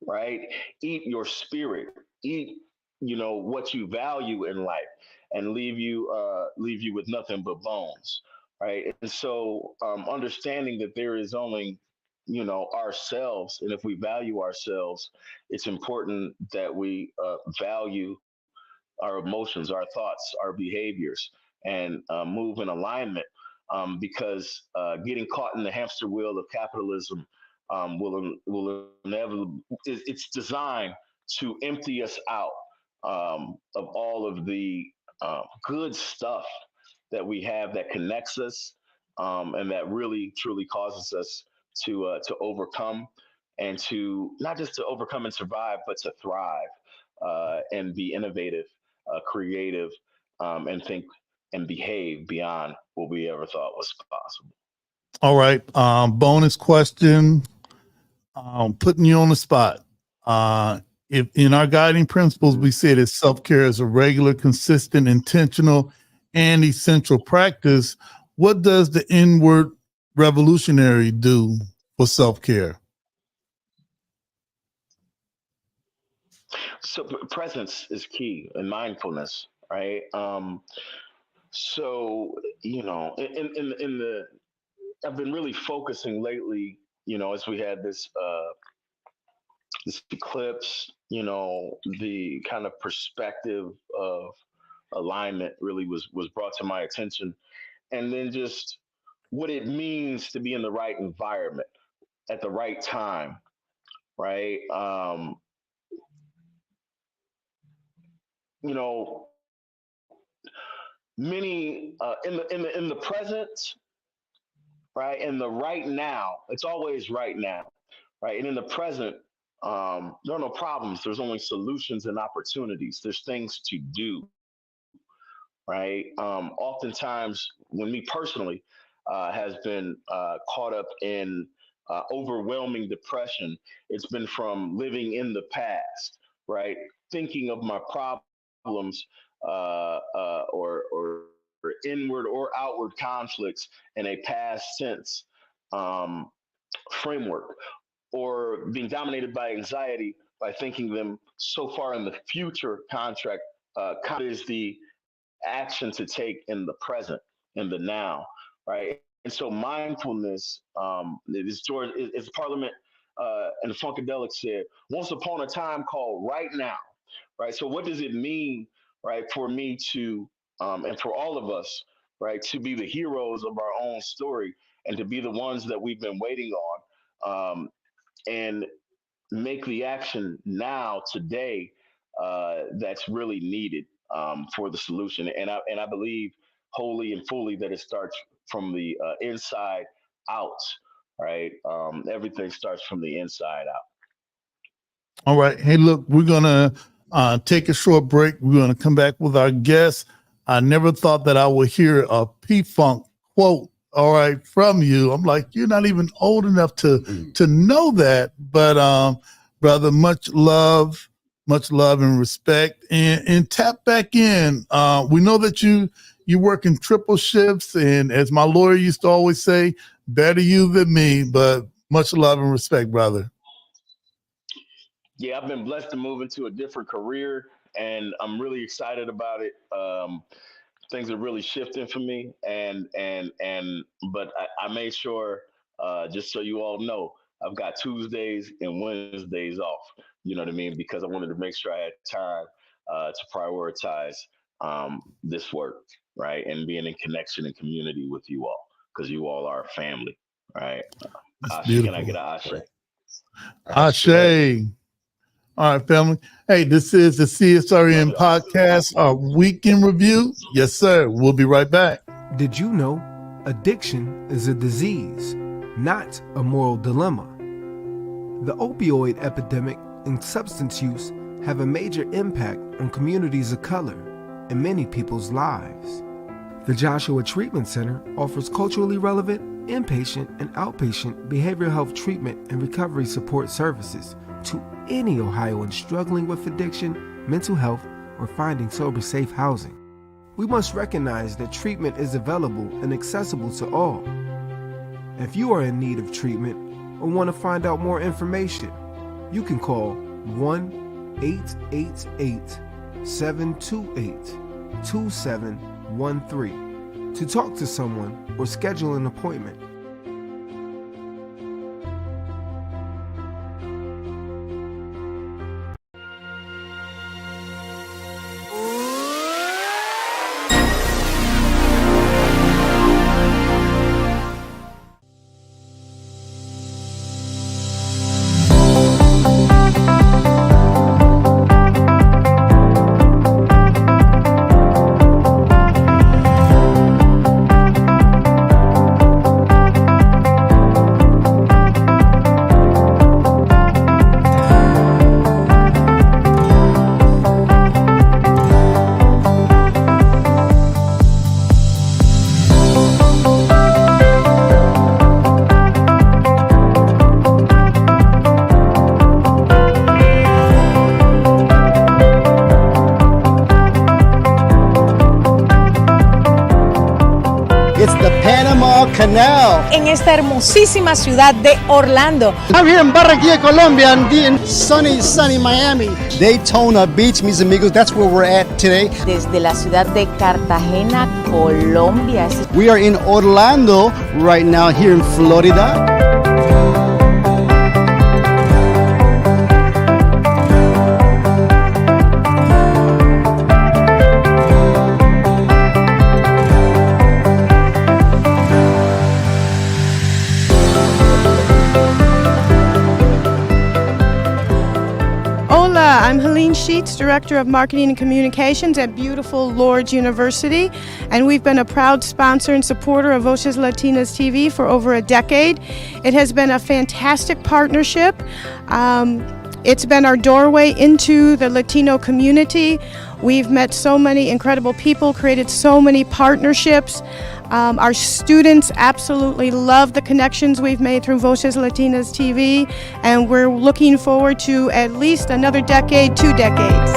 right? Eat your spirit, eat, what you value in life, and leave you with nothing but bones, right? And so, understanding that there is only, ourselves, and if we value ourselves, it's important that we value our emotions, our thoughts, our behaviors, and move in alignment. Because getting caught in the hamster wheel of capitalism will inevitably, it's designed to empty us out of all of the good stuff that we have that connects us, and that really truly causes us to overcome, and to not just to overcome and survive, but to thrive, and be innovative, creative, and think and behave beyond what we ever thought was possible. All right. Bonus question. Putting you on the spot. If in our guiding principles, we say that self-care is a regular, consistent, intentional, and essential practice, what does the inward revolutionary do for self-care? So presence is key, and mindfulness, right? So in the I've been really focusing lately, as we had this eclipse, the kind of perspective of alignment really was brought to my attention, and then just what it means to be in the right environment at the right time, right? You know, many in the present, right, in the right now. It's always right now, right, and in the present, there are no problems. There's only solutions and opportunities. There's things to do, right? Oftentimes, when me personally has been caught up in overwhelming depression, it's been from living in the past, right? Thinking of my problems, or inward or outward conflicts in a past tense um, framework, or being dominated by anxiety by thinking them so far in the future contract. Is the action to take in the present, in the now, right? And so mindfulness, is George, is Parliament and Funkadelic said, once upon a time called right now, right? So what does it mean, right, for me to, and for all of us, right, to be the heroes of our own story, and to be the ones that we've been waiting on, and make the action now, today, that's really needed for the solution. And I believe wholly and fully that it starts from the inside out. right? Everything starts from the inside out. All right. Hey, look, we're going to take a short break. We're going to come back with our guest. I never thought that I would hear a P-Funk quote, all right, from you. I'm like, you're not even old enough to know that. But, brother, much love and respect. And tap back in. We know that you working triple shifts. And as my lawyer used to always say, better you than me. But much love and respect, brother. Yeah, I've been blessed to move into a different career, and I'm really excited about it. Things are really shifting for me, but I made sure, just so you all know, I've got Tuesdays and Wednesdays off. You know what I mean? Because I wanted to make sure I had time to prioritize this work, right, and being in connection and community with you all, because you all are a family, right? Ashe, can I get an ashe? Ashe. All right, family. Hey, this is the CSRN podcast, our week in review. Yes, sir. We'll be right back. Did you know addiction is a disease, not a moral dilemma? The opioid epidemic and substance use have a major impact on communities of color and many people's lives. The Joshua Treatment Center offers culturally relevant, inpatient, and outpatient behavioral health treatment and recovery support services to any Ohioan struggling with addiction, mental health, or finding sober, safe housing. We must recognize that treatment is available and accessible to all. If you are in need of treatment or want to find out more information, you can call 1-888-728-2713 to talk to someone or schedule an appointment. Canal. En esta hermosísima ciudad de Orlando. I'm here in Barranquilla, Colombia, and in sunny Miami. Daytona Beach, mis amigos, that's where we're at today. Desde la ciudad de Cartagena, Colombia. We are in Orlando right now, here in Florida. I'm Helene Sheets, Director of Marketing and Communications at beautiful Lourdes University, and we've been a proud sponsor and supporter of Voces Latinas TV for over a decade. It has been a fantastic partnership. It's been our doorway into the Latino community. We've met so many incredible people, created so many partnerships. Our students absolutely love the connections we've made through Voces Latinas TV, and we're looking forward to at least another decade, 2 decades.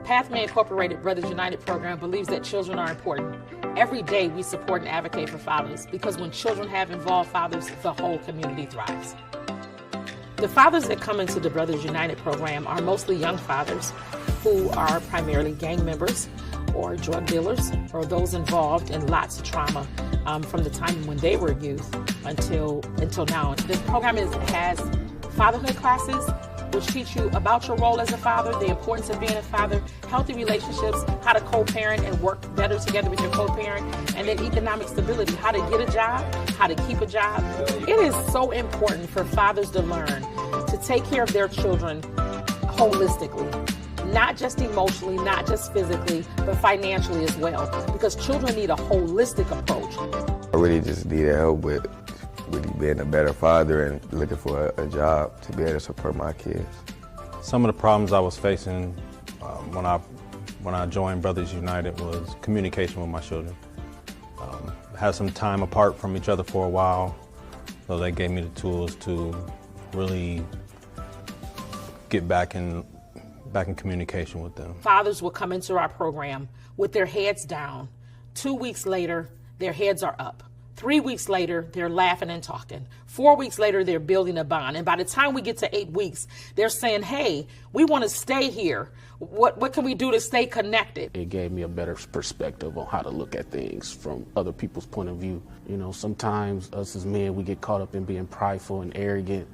Pathway Incorporated Brothers United program believes that children are important. Every day we support and advocate for fathers because when children have involved fathers, the whole community thrives. The fathers that come into the Brothers United program are mostly young fathers who are primarily gang members or drug dealers or those involved in lots of trauma from the time when they were youth until now. This program has fatherhood classes, which teach you about your role as a father, the importance of being a father, healthy relationships, how to co-parent and work better together with your co-parent, and then economic stability, how to get a job, how to keep a job. It is so important for fathers to learn to take care of their children holistically, not just emotionally, not just physically, but financially as well, because children need a holistic approach. I really just needed help with really being a better father and looking for a job to be able to support my kids. Some of the problems I was facing when I joined Brothers United was communication with my children. Had some time apart from each other for a while, so they gave me the tools to really get back in communication with them. Fathers will come into our program with their heads down. 2 weeks later, their heads are up. 3 weeks later, they're laughing and talking. 4 weeks later, they're building a bond. And by the time we get to 8 weeks, they're saying, hey, we want to stay here. What can we do to stay connected? It gave me a better perspective on how to look at things from other people's point of view. You know, sometimes us as men, we get caught up in being prideful and arrogant,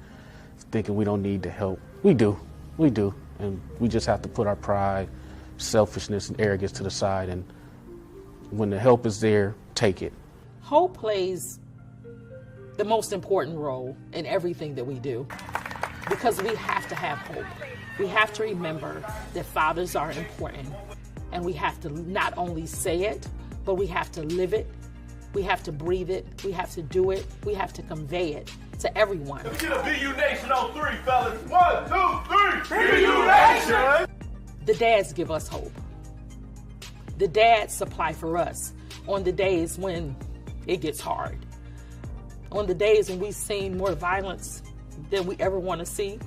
thinking we don't need the help. We do. And we just have to put our pride, selfishness, and arrogance to the side. And when the help is there, take it. Hope plays the most important role in everything that we do, because we have to have hope. We have to remember that fathers are important, and we have to not only say it, but we have to live it, we have to breathe it, we have to do it, we have to convey it to everyone. Let's get a BU Nation on 3, fellas. 1, 2, 3, BU Nation! The dads give us hope. The dads supply for us on the days when it gets hard. On the days when we've seen more violence than we ever want to see.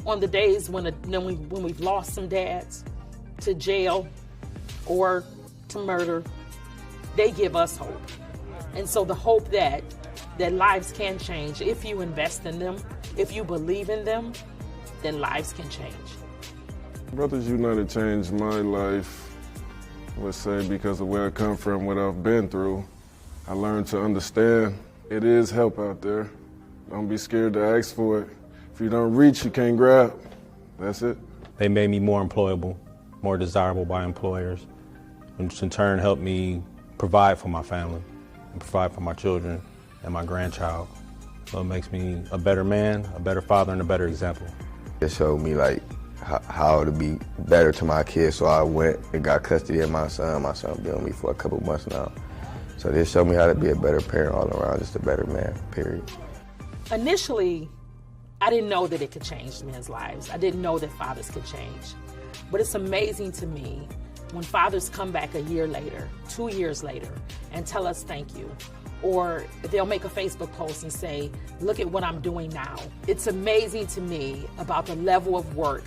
On the days when we've lost some dads to jail or to murder, they give us hope. And so the hope that lives can change, if you invest in them, if you believe in them, then lives can change. Brothers United changed my life, I would say, because of where I come from, what I've been through. I learned to understand it is help out there. Don't be scared to ask for it. If you don't reach, you can't grab. That's it. They made me more employable, more desirable by employers, which in turn helped me provide for my family and provide for my children and my grandchild. So it makes me a better man, a better father, and a better example. It showed me like how to be better to my kids, so I went and got custody of my son. My son been with me for a couple months now. So this showed me how to be a better parent all around, just a better man, period. Initially, I didn't know that it could change men's lives. I didn't know that fathers could change. But it's amazing to me when fathers come back a year later, 2 years later, and tell us thank you. Or they'll make a Facebook post and say, look at what I'm doing now. It's amazing to me about the level of work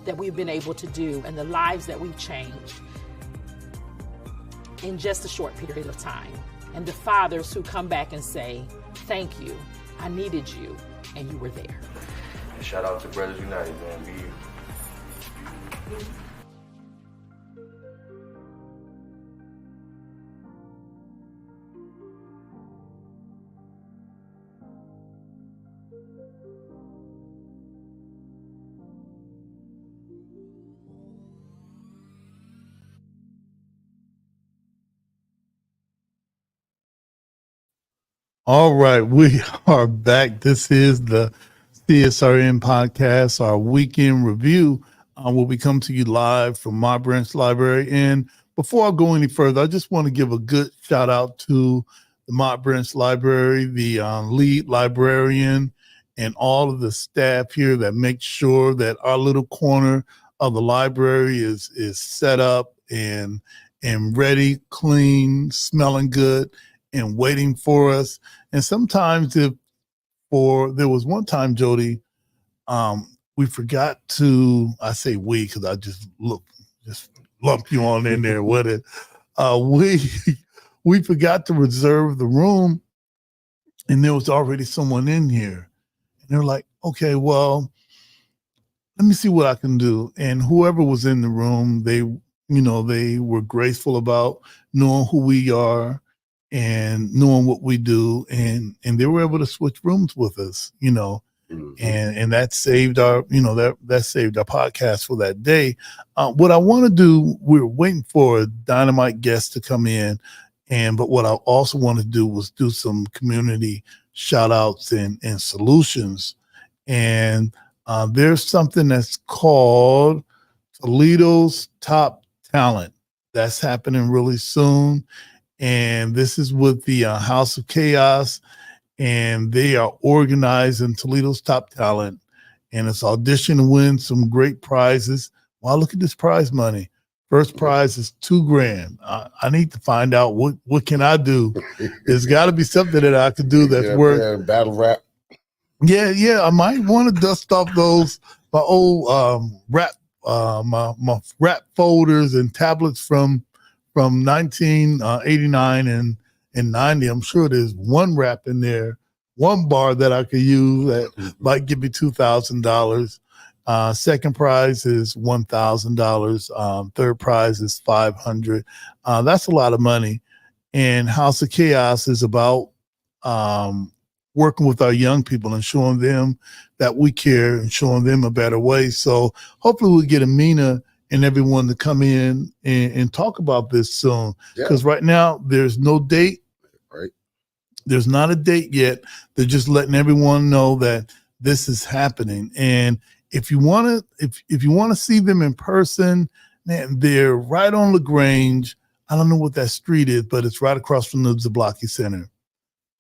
that we've been able to do and the lives that we've changed in just a short period of time. And the fathers who come back and say, thank you, I needed you, and you were there. Shout out to Brothers United, man. Be you. All right, we are back. This is the CSRN podcast, our weekend review, where we come to you live from my branch library. And before I go any further, I just want to give a good shout out to the Mott Branch Library, the lead librarian, and all of the staff here that make sure that our little corner of the library is set up and ready, clean, smelling good, and waiting for us. And sometimes there was one time, Jody, we forgot to, I say we, because I just lump you on in there with it. We forgot to reserve the room, and there was already someone in here. And they're like, okay, well, let me see what I can do. And whoever was in the room, they they were graceful about knowing who we are and knowing what we do, and they were able to switch rooms with us, and that saved our, that saved our podcast for that day. What I want to do, we're waiting for a dynamite guest to come in, but what I also want to do was do some community shout outs and solutions. And there's something that's called Toledo's Top Talent. That's happening really soon. And this is with the House of Chaos, and they are organizing Toledo's Top Talent. And it's audition to win some great prizes. Wow, look at this prize money. First prize is $2,000. I need to find out what can I do. There's got to be something that I could do that's worth. Battle rap. Yeah. I might want to dust off my old rap, my rap folders and tablets from 1989 and 90. I'm sure there's one rap in there, one bar that I could use that might give me $2,000. Second prize is $1,000. Third prize is $500. That's a lot of money. And House of Chaos is about working with our young people and showing them that we care and showing them a better way. So hopefully we'll get Amina and everyone to come in and talk about this soon. Because right now there's no date. Right. There's not a date yet. They're just letting everyone know that this is happening. And if you want to see them in person, man, they're right on LaGrange. I don't know what that street is, but it's right across from the Zablocki Center.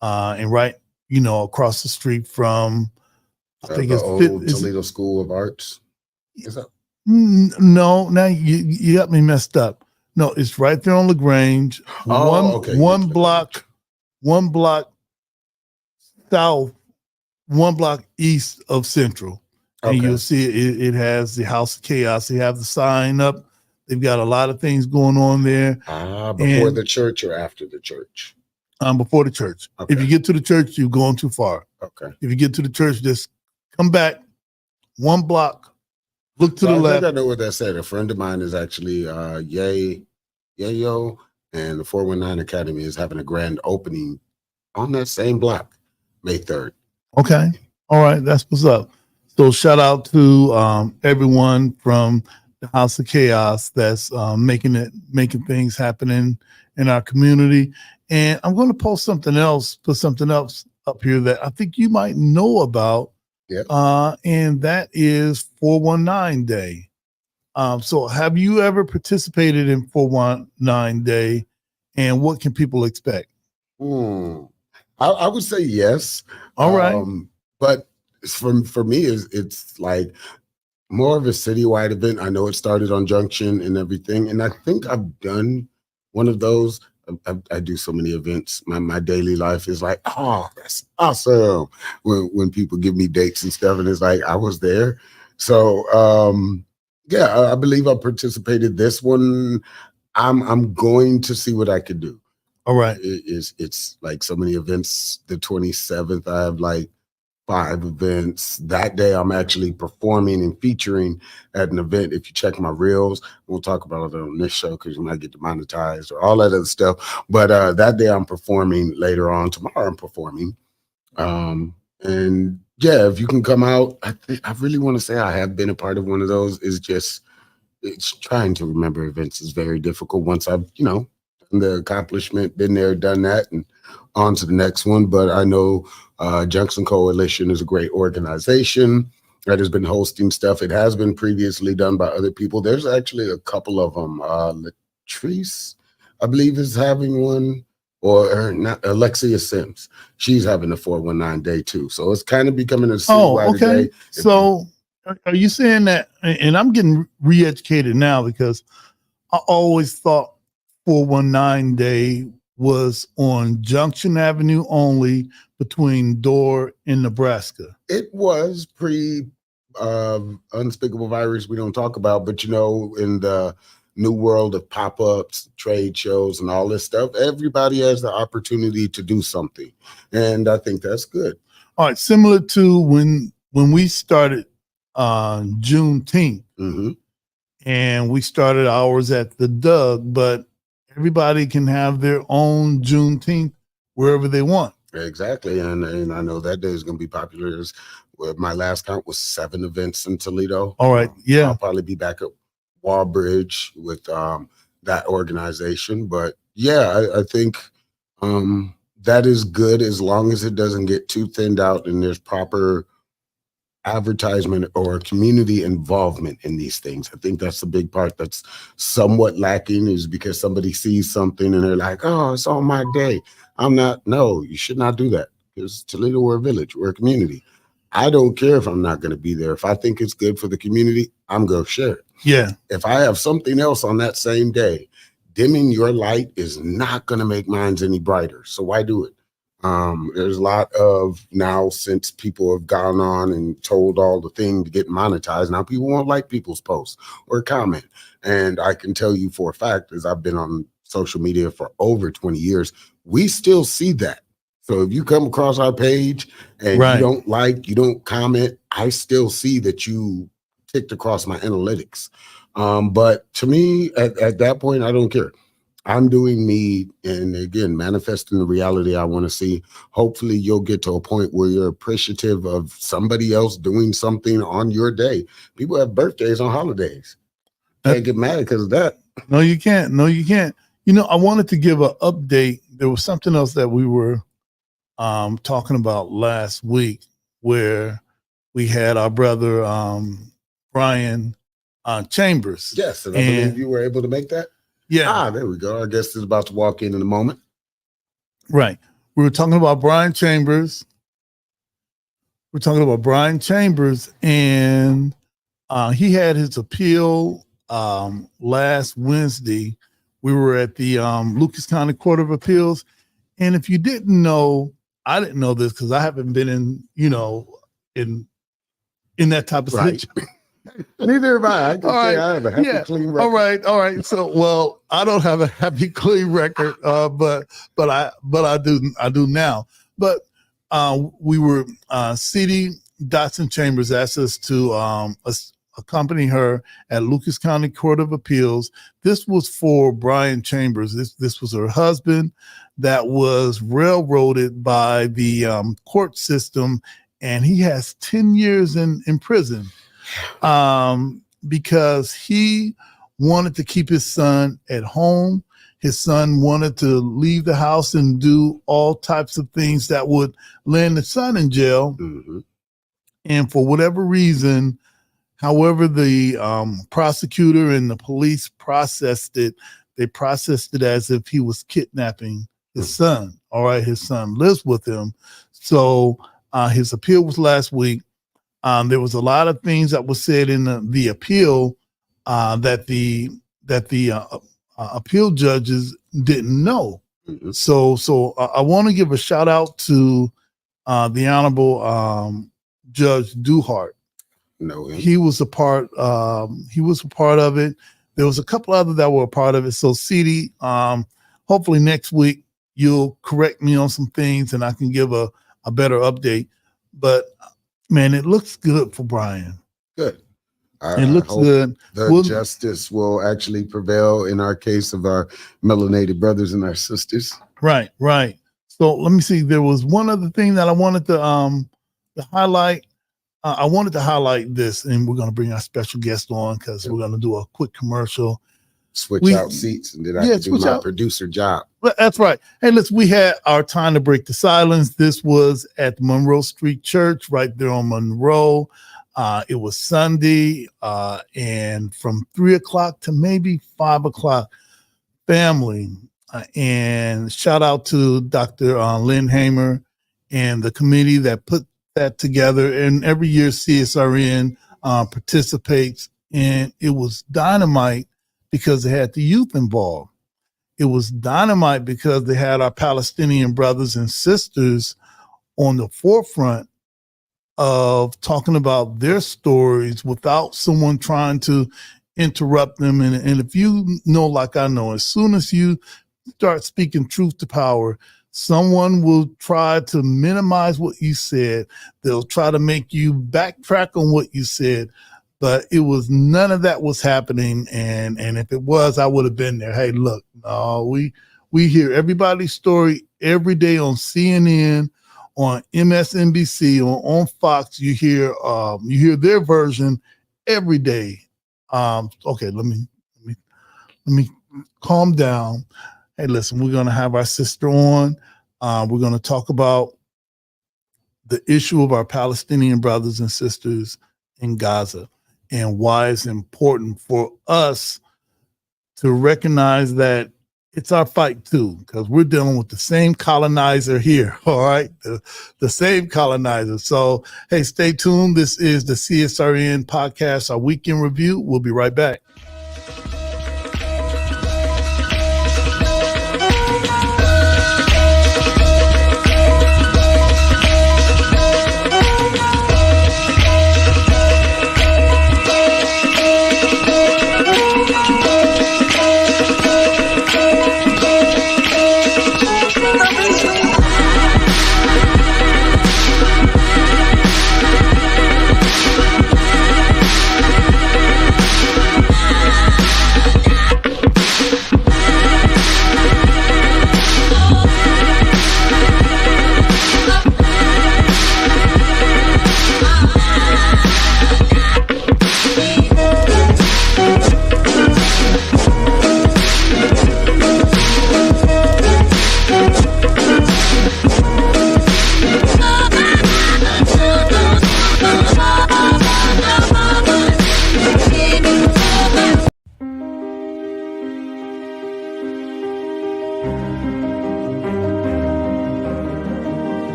And right, across the street from, I think the it's old Toledo School of Arts. Is that? No, now you got me messed up. No, it's right there on LaGrange. One block south, one block east of Central. And you'll see it has the House of Chaos. They have the sign up. They've got a lot of things going on there. Before the church or after the church? Before the church. Okay. If you get to the church, you're going too far. Okay. If you get to the church, just come back one block. Look to the left. I think I know what that said. A friend of mine is actually Yayo, and the 419 Academy is having a grand opening on that same block, May 3rd. Okay. All right. That's what's up. So shout out to everyone from the House of Chaos that's making things happen in our community. And I'm going to put something else up here that I think you might know about. And that is 419 Day. So have you ever participated in 419 Day, and what can people expect? I would say yes. All right. But for me, it's like more of a citywide event. I know it started on Junction and everything, and I think I've done one of those. I do so many events. My daily life is like, oh, that's awesome. When people give me dates and stuff, and it's like I was there. So I believe I participated this one. I'm going to see what I could do. All right. It's like so many events. The 27th, I have like 5 events. That day I'm actually performing and featuring at an event. If you check my reels, we'll talk about it on this show because you might get demonetized or all that other stuff. But that day I'm performing later on. Tomorrow I'm performing. And yeah, if you can come out, I really want to say I have been a part of one of those. It's trying to remember events is very difficult once I've, done the accomplishment, been there, done that, and on to the next one. But I know Junction Coalition is a great organization that has been hosting stuff. It has been previously done by other people. There's actually a couple of them. Latrice, I believe, is having one, or not, Alexia Sims. She's having a 419 Day too. So it's kind of becoming a citywide day. So are you saying that, and I'm getting re-educated now because I always thought 419 Day was on Junction Avenue only between Dorr and Nebraska. It was pre unspeakable virus we don't talk about, but in the new world of pop-ups, trade shows, and all this stuff, everybody has the opportunity to do something. And I think that's good. All right. Similar to when we started Juneteenth, and we started ours at the Doug, but everybody can have their own Juneteenth wherever they want. Exactly, and I know that day is going to be popular. My last count was 7 events in Toledo. All right, yeah. I'll probably be back at Wallbridge with that organization. But yeah, I think that is good as long as it doesn't get too thinned out and there's proper advertisement or community involvement in these things. I think that's the big part that's somewhat lacking, is because somebody sees something and they're like, oh, it's on my day. No, you should not do that, because Toledo, we're a village, we're a community. I don't care if I'm not going to be there. If I think it's good for the community, I'm going to share it. Yeah. If I have something else on that same day, dimming your light is not going to make mine any brighter. So why do it? There's a lot of, now since people have gone on and told all the thing to get monetized, now people won't like people's posts or comment. And I can tell you for a fact, as I've been on social media for over 20 years, we still see that. So if you come across our page and you don't like, you don't comment, I still see that you ticked across my analytics. But to me, at that point, I don't care. I'm doing me, and again, manifesting the reality I want to see. Hopefully you'll get to a point where you're appreciative of somebody else doing something on your day. People have birthdays on holidays. Can't get mad because of that. No, you can't. No, you can't. You know, I wanted to give an update. There was something else that we were talking about last week, where we had our brother Brian Chambers. Yes, and I believe you were able to make that. Yeah. There we go. Our guest is about to walk in a moment. Right. We were talking about Brian Chambers. And he had his appeal last Wednesday. We were at the Lucas County Court of Appeals. And if you didn't know, I didn't know this because I haven't been in that type of situation. Neither have I. I can say I have a happy, clean record. All right. So, well, I don't have a happy, clean record, but I do now. But we were C.D. Dotson Chambers asked us to accompany her at Lucas County Court of Appeals. This was for Brian Chambers. This was her husband that was railroaded by the court system, and he has 10 years in prison. Because he wanted to keep his son at home. His son wanted to leave the house and do all types of things that would land the son in jail. Mm-hmm. And for whatever reason, however the prosecutor and the police processed it, they processed it as if he was kidnapping his son. All right, his son lives with him. So his appeal was last week. There was a lot of things that was said in the appeal that the appeal judges didn't know. Mm-hmm. So I want to give a shout out to the Honorable Judge Duhart. No, he was a part. He was a part of it. There was a couple other that were a part of it. So CD, hopefully next week you'll correct me on some things and I can give a better update. But man, it looks good for Brian. Good. It looks good. The justice will actually prevail in our case of our melanated brothers and our sisters. Right. So let me see. There was one other thing that I wanted to highlight. I wanted to highlight this, and we're going to bring our special guest on because we're going to do a quick commercial. Switch out seats, and then I can do my producer job. That's right. Hey, listen, we had our time to break the silence. This was at Monroe Street Church right there on Monroe. It was Sunday, and from 3 o'clock to maybe 5 o'clock, family. And shout out to Dr. Lynn Hamer and the committee that put that together. And every year CSRN participates, and it was dynamite because they had the youth involved. It was dynamite because they had our Palestinian brothers and sisters on the forefront of talking about their stories without someone trying to interrupt them. And if you know, like I know, as soon as you start speaking truth to power, someone will try to minimize what you said. They'll try to make you backtrack on what you said. but it was none of that was happening. And if it was, I would have been there. Hey, look, we hear everybody's story every day on CNN, on MSNBC, on Fox. You hear their version every day. Okay, let me calm down. Hey, listen, we're going to have our sister on. We're going to talk about the issue of our Palestinian brothers and sisters in Gaza and why it's important for us to recognize that it's our fight too, because we're dealing with the same colonizer here, all right? The same colonizer. So, hey, stay tuned. This is the CSRN podcast, our weekend review. We'll be right back.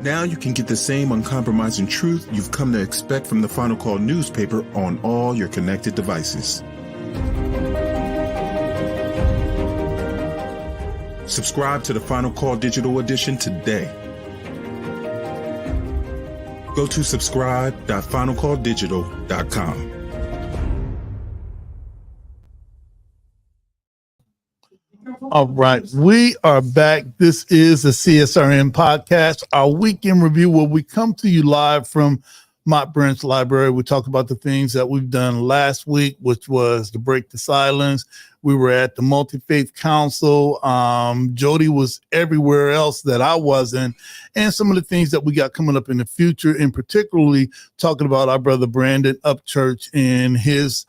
Now you can get the same uncompromising truth you've come to expect from the Final Call newspaper on all your connected devices. Subscribe to the Final Call Digital Edition today. Go to subscribe.finalcalldigital.com. All right, we are back. This is the CSRN podcast, our weekend review where we come to you live from Mott Branch Library. We talk about the things that we've done last week, which was to break the silence. We were at the Multi-Faith Council. Jody was everywhere else that I wasn't, and some of the things that we got coming up in the future, and particularly talking about our brother Brandon Upchurch and his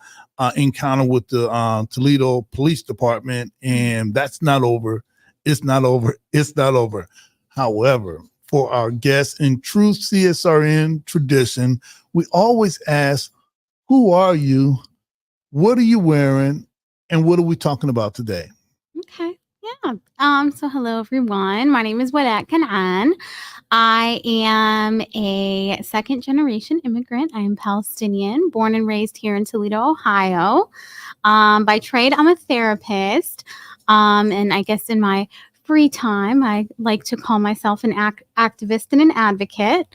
encounter with the Toledo Police Department, and that's not over. It's not over. It's not over. However, for our guests in true CSRN tradition, we always ask, who are you? What are you wearing? And what are we talking about today? Okay. Yeah. So hello everyone. My name is Wadat Kanaan. I am a second generation immigrant. I am Palestinian, born and raised here in Toledo, Ohio. By trade, I'm a therapist. And I guess in my free time, I like to call myself an activist and an advocate.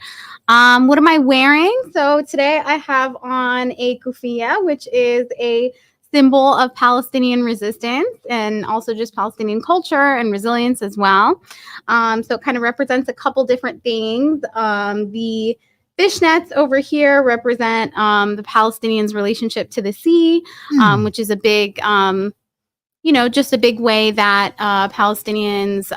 What am I wearing? So today I have on a kufiya, which is a symbol of Palestinian resistance and also just Palestinian culture and resilience as well. So it kind of represents a couple different things. The fishnets over here represent the Palestinians' relationship to the sea, which is a big, just a big way that Palestinians,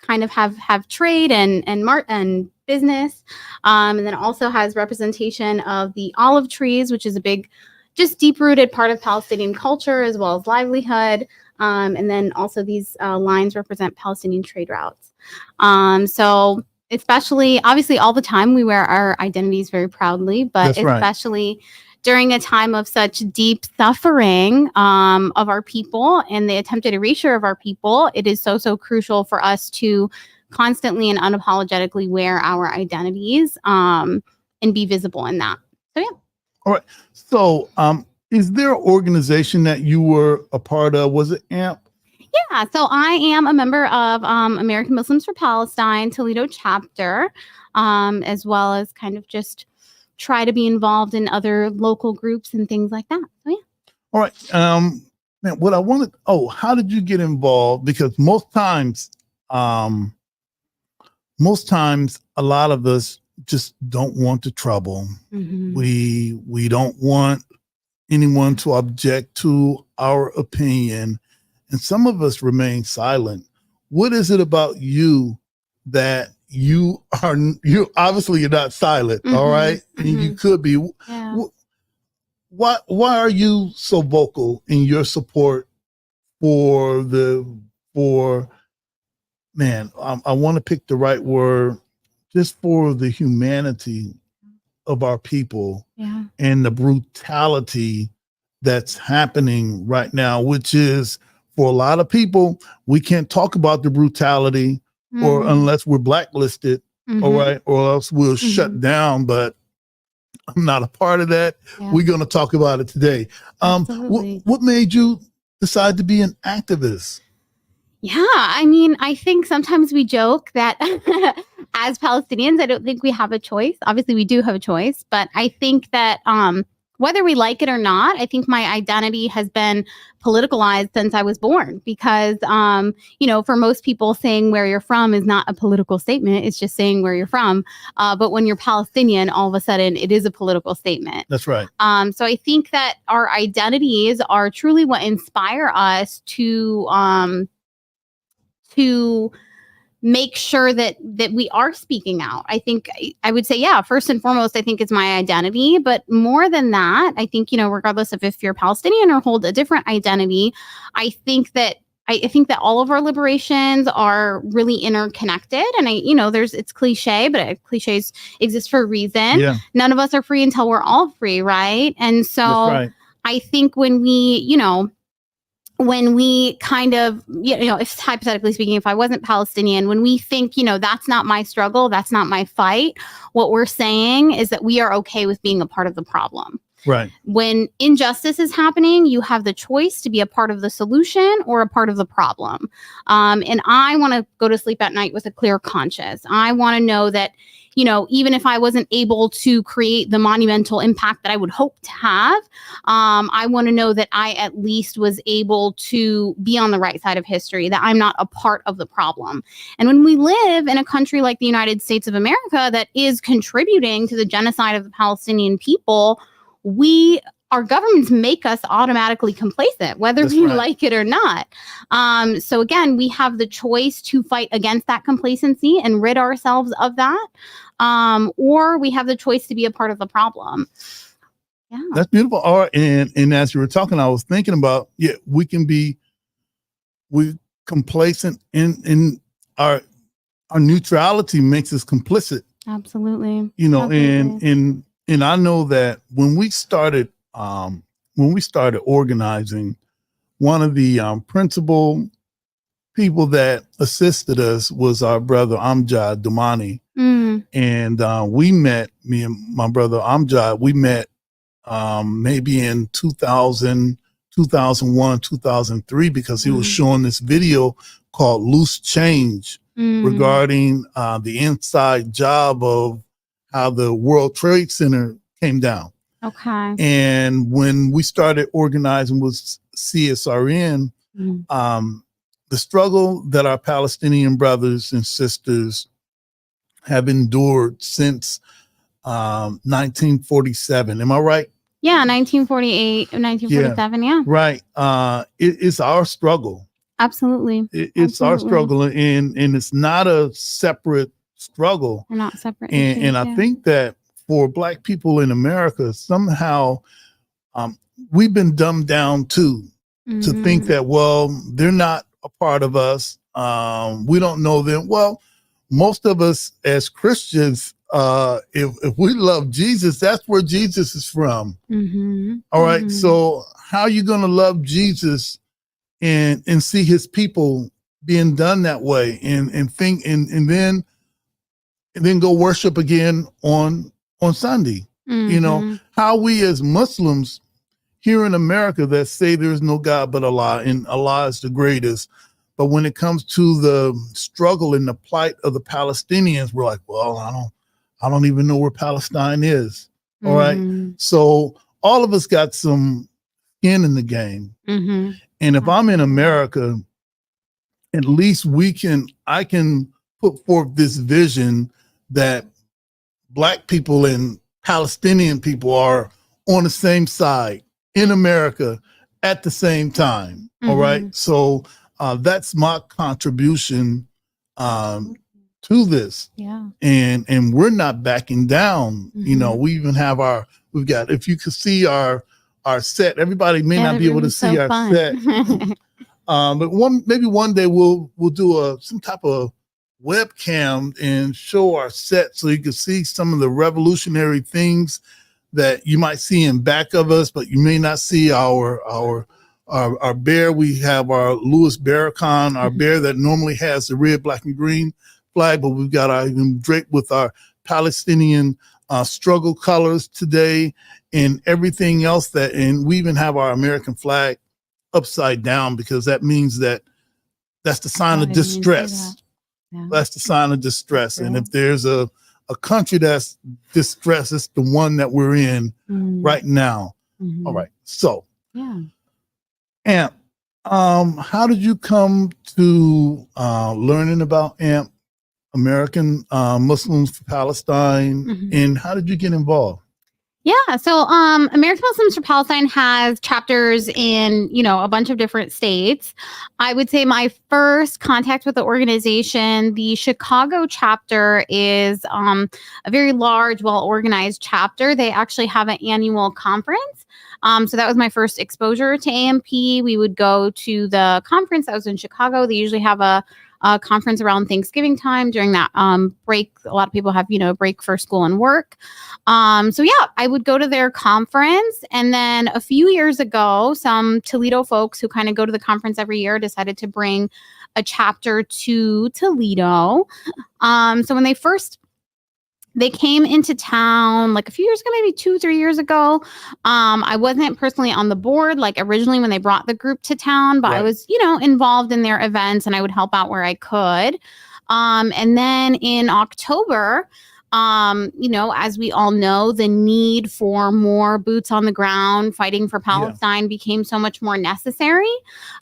kind of have trade and business. And then also has representation of the olive trees, which is a big, just deep-rooted part of Palestinian culture as well as livelihood. And then also these lines represent Palestinian trade routes. So especially, obviously all the time we wear our identities very proudly, but especially during a time of such deep suffering of our people and the attempted erasure of our people, it is so crucial for us to constantly and unapologetically wear our identities and be visible in that. So yeah. All right. So, is there an organization that you were a part of? Was it AMP? Yeah. So I am a member of American Muslims for Palestine, Toledo chapter, as well as kind of just try to be involved in other local groups and things like that. So yeah. All right. Man, what I wanted, how did you get involved? Because most times a lot of us just don't want the trouble. Mhm. We don't want anyone to object to our opinion, and some of us remain silent. What is it about you that you obviously you're not silent, all right? And you could be. Yeah. Why are you so vocal in your support for man, I want to pick the right word, just for the humanity of our people Yeah. and the brutality that's happening right now, which is, for a lot of people, we can't talk about the brutality or Mhm. unless we're blacklisted, all Mhm. right, or else we'll shut down. But I'm not a part of that. Yeah. We're going to talk about it today. Absolutely. What made you decide to be an activist? Yeah, I mean, I think sometimes we joke that as Palestinians, I don't think we have a choice. Obviously, we do have a choice, but I think that whether we like it or not, I think my identity has been politicalized since I was born because, for most people, saying where you're from is not a political statement. It's just saying where you're from. But when you're Palestinian, all of a sudden, it is a political statement. That's right. So I think that our identities are truly what inspire us to make sure that we are speaking out. I think I would say, yeah, first and foremost, I think it's my identity. But more than that, I think, regardless of if you're Palestinian or hold a different identity, I think that all of our liberations are really interconnected. And it's cliche, but cliches exist for a reason. Yeah. None of us are free until we're all free, right? And so That's right. I think when we kind of, if hypothetically speaking, if I wasn't Palestinian, when we think, that's not my struggle, that's not my fight, what we're saying is that we are okay with being a part of the problem. Right. When injustice is happening, you have the choice to be a part of the solution or a part of the problem. And I want to go to sleep at night with a clear conscience. I want to know that, even if I wasn't able to create the monumental impact that I would hope to have, I want to know that I at least was able to be on the right side of history, that I'm not a part of the problem. And when we live in a country like the United States of America that is contributing to the genocide of the Palestinian people, our governments make us automatically complacent, whether we like it or not. So again, we have the choice to fight against that complacency and rid ourselves of that, or we have the choice to be a part of the problem. Yeah, that's beautiful. All right, and as you were talking, I was thinking about we complacent in our neutrality makes us complicit. Absolutely. Absolutely. And I know that when we started organizing, one of the principal people that assisted us was our brother Amjad Dumani. And me and my brother Amjad, we met maybe in 2000, 2001, 2003, because he was showing this video called Loose Change regarding the inside job of how the World Trade Center came down. Okay. And when we started organizing with CSRN, the struggle that our Palestinian brothers and sisters have endured since 1947. Am I right? Yeah, 1948, 1947, yeah. Right. It's our struggle. Absolutely. It's our struggle, and it's not a separate struggle. They're not separate. And I think that for Black people in America, somehow we've been dumbed down too, to think that, well, they're not a part of us. We don't know them. Well, most of us as Christians, if we love Jesus, that's where Jesus is from. All right. So how are you going to love Jesus and see his people being done that way and think and then go worship again on Sunday? How we as Muslims here in America that say there's no God but Allah and Allah is the greatest, but when it comes to the struggle and the plight of the Palestinians, we're like, well, I don't even know where Palestine is. All right. So all of us got some skin in the game. And if I'm in America, at least I can put forth this vision that Black people and Palestinian people are on the same side in America at the same time. All right. So that's my contribution to this. Yeah. And we're not backing down. You know, we even have we've got, if you could see our set, everybody may not be able to see our set. But maybe one day we'll do some type of webcam and show our set so you can see some of the revolutionary things that you might see in back of us, but you may not see our bear. We have our Louis Farrakhan, our bear that normally has the red, black, and green flag, but we've got our draped with our Palestinian struggle colors today and everything else and we even have our American flag upside down because that means that's the sign of distress. Yeah. That's the sign of distress. And if there's a country that's distressed, it's the one that we're in right now. All right. So, AMP, how did you come to learning about AMP, American Muslims for Palestine, and how did you get involved? Yeah, so American Muslims for Palestine has chapters in, a bunch of different states. I would say my first contact with the organization, the Chicago chapter, is a very large, well-organized chapter. They actually have an annual conference. So that was my first exposure to AMP. We would go to the conference that was in Chicago. They usually have a conference around Thanksgiving time during that break. A lot of people have, break for school and work. So yeah, I would go to their conference. And then a few years ago, some Toledo folks who kind of go to the conference every year decided to bring a chapter to Toledo. So when they came into town like a few years ago, maybe 2-3 years ago. I wasn't personally on the board like originally when they brought the group to town, but I was, involved in their events and I would help out where I could. And then in October, as we all know, the need for more boots on the ground fighting for Palestine became so much more necessary.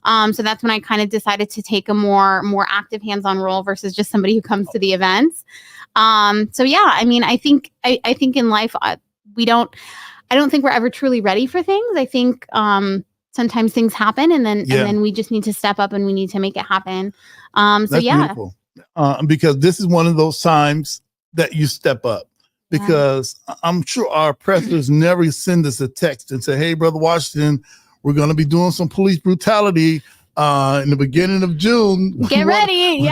So that's when I kind of decided to take a more active hands-on role versus just somebody who comes to the events. So yeah, I mean, I think in life, I don't think we're ever truly ready for things. I think, sometimes things happen and then we just need to step up and we need to make it happen. That's beautiful. Because this is one of those times that you step up because I'm sure our presidents never send us a text and say, hey, Brother Washington, we're going to be doing some police brutality in the beginning of June. Get ready.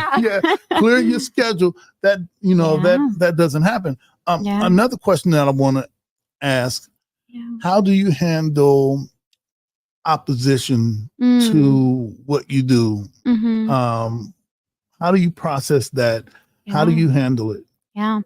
Clear your schedule. That, that doesn't happen. Another question that I want to ask, how do you handle opposition to what you do? How do you process that? How do you handle it? Yeah.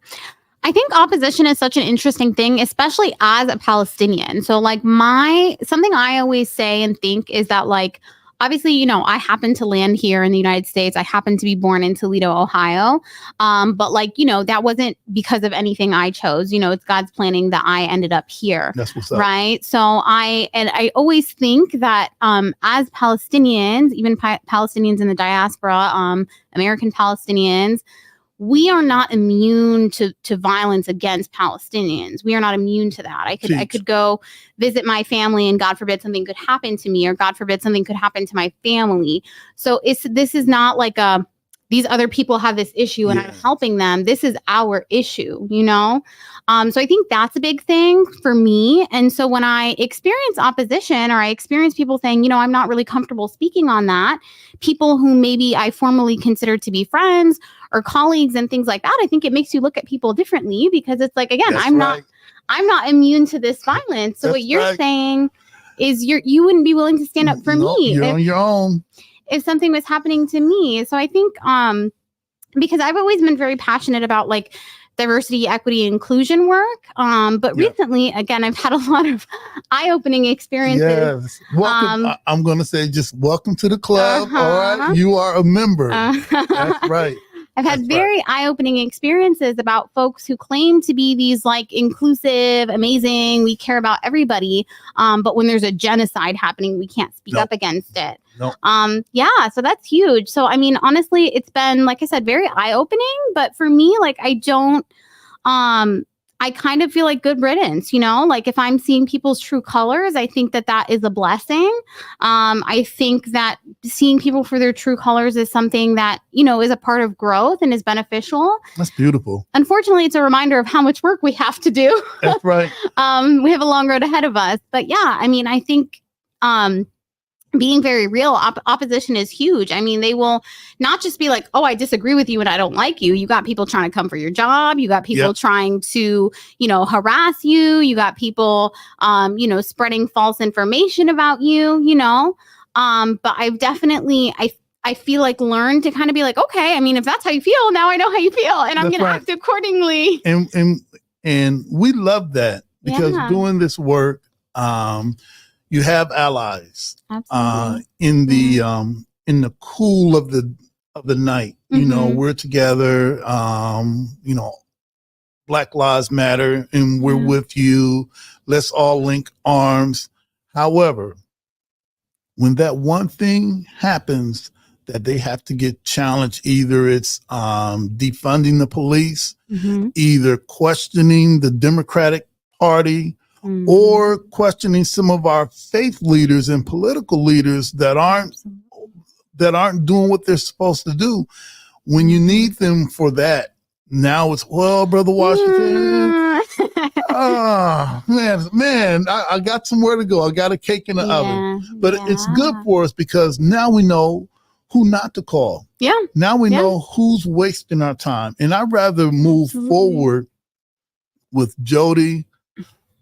I think opposition is such an interesting thing, especially as a Palestinian. So like something I always say and think is that like, obviously, I happen to land here in the United States. I happen to be born in Toledo, Ohio. But like, that wasn't because of anything I chose. It's God's planning that I ended up here. That's what's up. Right. So I always think that as Palestinians, even Palestinians in the diaspora, American Palestinians, we are not immune to violence against Palestinians. We are not immune to that. I could go visit my family and God forbid something could happen to me or God forbid something could happen to my family. So this is not like these other people have this issue and I'm helping them. This is our issue, So I think that's a big thing for me. And so when I experience opposition or I experience people saying, I'm not really comfortable speaking on that, people who maybe I formerly considered to be friends or colleagues and things like that, I think it makes you look at people differently because it's like, again, I'm not immune to this violence. So what you're saying is you wouldn't be willing to stand up for me. You're on your own. If something was happening to me. So I think because I've always been very passionate about like diversity, equity, inclusion work. But recently, again, I've had a lot of eye-opening experiences. Yes. Welcome. I'm going to say just welcome to the club. All right. You are a member. That's right. I've had very eye-opening experiences about folks who claim to be these like inclusive, amazing, we care about everybody. But when there's a genocide happening, we can't speak up against it. So that's huge. So, I mean, honestly, it's been, like I said, very eye-opening, but for me, like, I I kind of feel like good riddance, like if I'm seeing people's true colors, I think that is a blessing. I think that seeing people for their true colors is something that, is a part of growth and is beneficial. That's beautiful. Unfortunately, it's a reminder of how much work we have to do. That's right. We have a long road ahead of us. But yeah, I mean, I think being very real, opposition is huge. I mean, they will not just be like, oh, I disagree with you and I don't like you. You got people trying to come for your job. You got people trying to, harass you. You got people, spreading false information about you, but I've definitely, I feel like learned to kind of be like, okay, I mean, if that's how you feel, now I know how you feel and I'm going to act accordingly. And we love that because doing this work, you have allies in the cool of the night. We're together. Black Lives Matter, and we're with you. Let's all link arms. However, when that one thing happens that they have to get challenged, either it's defunding the police, either questioning the Democratic Party, or questioning some of our faith leaders and political leaders that aren't doing what they're supposed to do. When you need them for that, now it's, well, Brother Washington, man, I got somewhere to go. I got a cake in the oven. But it's good for us because now we know who not to call. Yeah. Now we know who's wasting our time. And I'd rather move forward with Jody,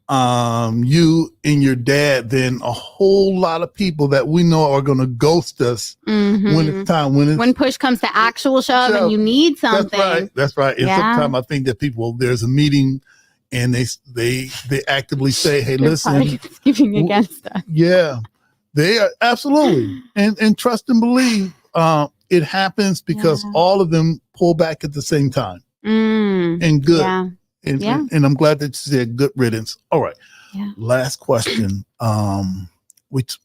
you and your dad than a whole lot of people that we know are going to ghost us when it's time. When push comes to actual shove and you need something. That's right. And sometimes I think that there's a meeting and they actively say, hey, listen. Giving against us. Yeah, they are absolutely. And trust and believe it happens because all of them pull back at the same time. And good. Yeah. And I'm glad that you said good riddance. All right. Yeah. Last question. Which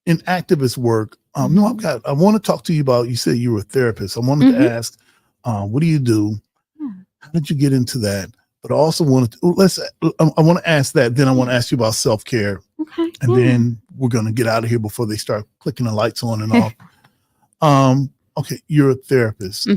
in activist work, I want to talk to you about, you said you were a therapist. I wanted to ask, what do you do? How did you get into that? But I also wanted to, I want to ask that. Then I want to ask you about self-care. Okay. And then we're going to get out of here before they start clicking the lights on and off. Okay, you're a therapist.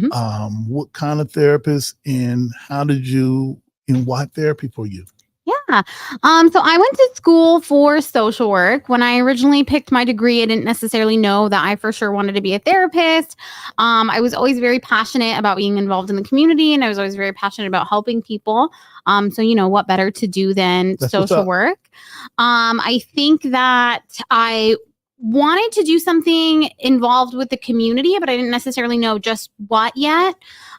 What kind of therapist, and how did you, and why therapy for you? Yeah. So I went to school for social work. When I originally picked my degree, I didn't necessarily know that I for sure wanted to be a therapist. I was always very passionate about being involved in the community, and I was always very passionate about helping people. So, what better to do than social work? I think that I wanted to do something involved with the community, but I didn't necessarily know just what yet.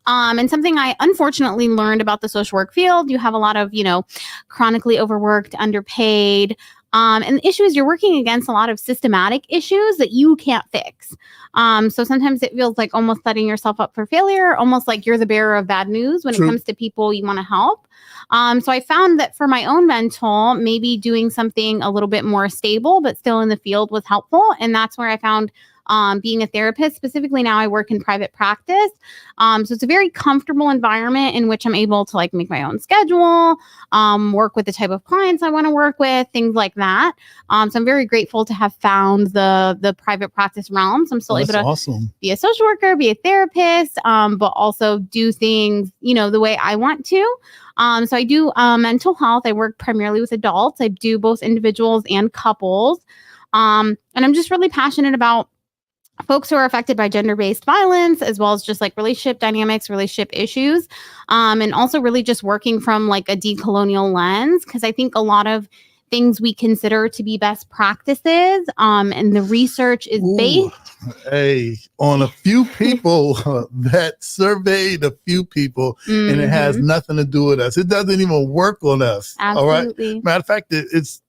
And something I unfortunately learned about the social work field, you have a lot of, chronically overworked, underpaid. And the issue is you're working against a lot of systematic issues that you can't fix. So sometimes it feels like almost setting yourself up for failure, almost like you're the bearer of bad news when it comes to people you want to help. So I found that for my own mental, maybe doing something a little bit more stable, but still in the field was helpful. And that's where I found being a therapist. Specifically now I work in private practice. So it's a very comfortable environment in which I'm able to make my own schedule, work with the type of clients I want to work with, things like that. So I'm very grateful to have found the private practice realm. So I'm still able to be a social worker, be a therapist, but also do things, the way I want to. So I do mental health. I work primarily with adults. I do both individuals and couples. And I'm just really passionate about folks who are affected by gender-based violence, as well as just relationship dynamics, relationship issues, and also really just working from a decolonial lens, because I think a lot of things we consider to be best practices, and the research is based. Hey, on a few people that surveyed a few people, and it has nothing to do with us. It doesn't even work on us. Absolutely. All right. Matter of fact, it's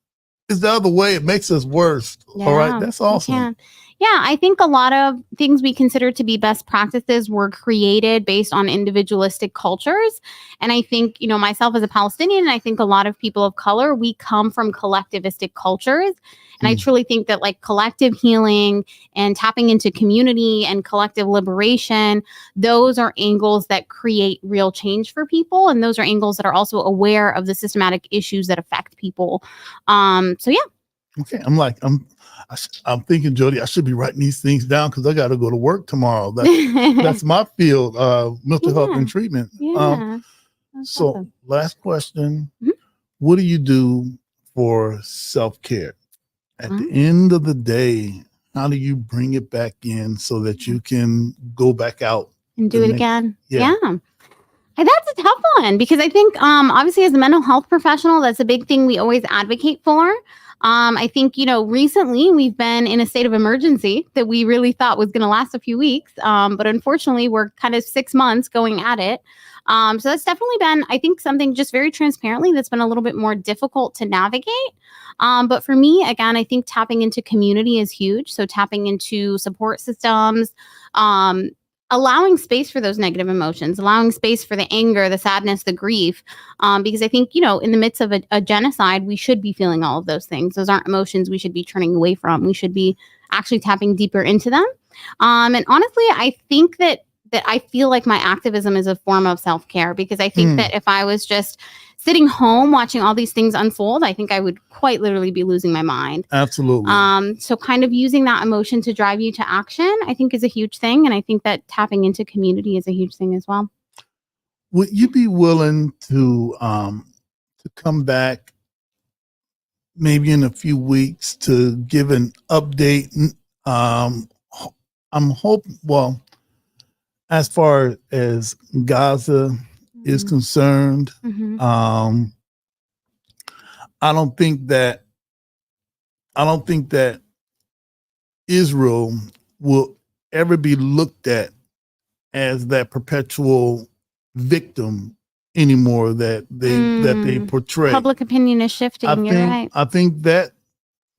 the other way. It makes us worse. Yeah, all right. That's awesome. Yeah, I think a lot of things we consider to be best practices were created based on individualistic cultures. And I think, myself as a Palestinian, and I think a lot of people of color, we come from collectivistic cultures. And I truly think that like collective healing and tapping into community and collective liberation, those are angles that create real change for people. And those are angles that are also aware of the systematic issues that affect people. So yeah. Okay, I'm thinking, Jody, I should be writing these things down because I got to go to work tomorrow. That's my field, mental health and treatment. Yeah. So, awesome. last question: what do you do for self-care? At the end of the day, how do you bring it back in so that you can go back out And do it again? Yeah. And that's a tough one because I think obviously as a mental health professional, that's a big thing we always advocate for. I think, recently we've been in a state of emergency that we really thought was going to last a few weeks. But unfortunately, we're kind of 6 months going at it. So that's definitely been, I think, something just very transparently that's been a little bit more difficult to navigate. But for me, again, I think tapping into community is huge. So tapping into support systems, allowing space for those negative emotions, allowing space for the anger, the sadness, the grief. Because I think, in the midst of a genocide, we should be feeling all of those things. Those aren't emotions we should be turning away from. We should be actually tapping deeper into them. And honestly, I think that I feel like my activism is a form of self-care because I think that if I was just sitting home watching all these things unfold, I think I would quite literally be losing my mind. Absolutely. So kind of using that emotion to drive you to action, I think is a huge thing. And I think that tapping into community is a huge thing as well. Would you be willing to come back maybe in a few weeks to give an update? I'm hoping, as far as Gaza is concerned, I don't think that Israel will ever be looked at as that perpetual victim anymore that they portray. Public opinion is shifting. You're right. I think that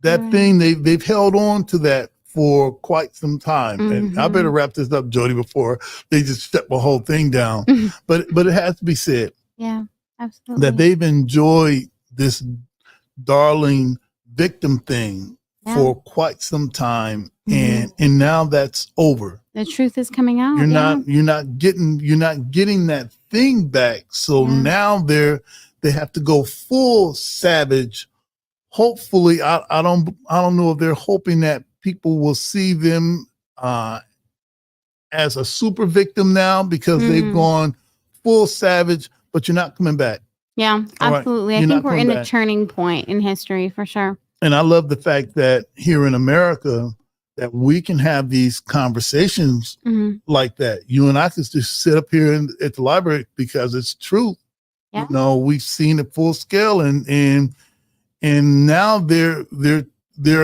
thing they've held on to that for quite some time. And I better wrap this up, Jody, before they just shut the whole thing down. But it has to be said. Yeah, absolutely. That they've enjoyed this darling victim thing for quite some time. And now that's over. The truth is coming out. You're not getting that thing back. So now they have to go full savage. Hopefully, I don't know if they're hoping that people will see them as a super victim now because they've gone full savage, but you're not coming back. Yeah, absolutely. Right. I think we're in a turning point in history for sure. And I love the fact that here in America that we can have these conversations like that. You and I can just sit up here at the library because it's true. Yeah. We've seen it full scale and now they're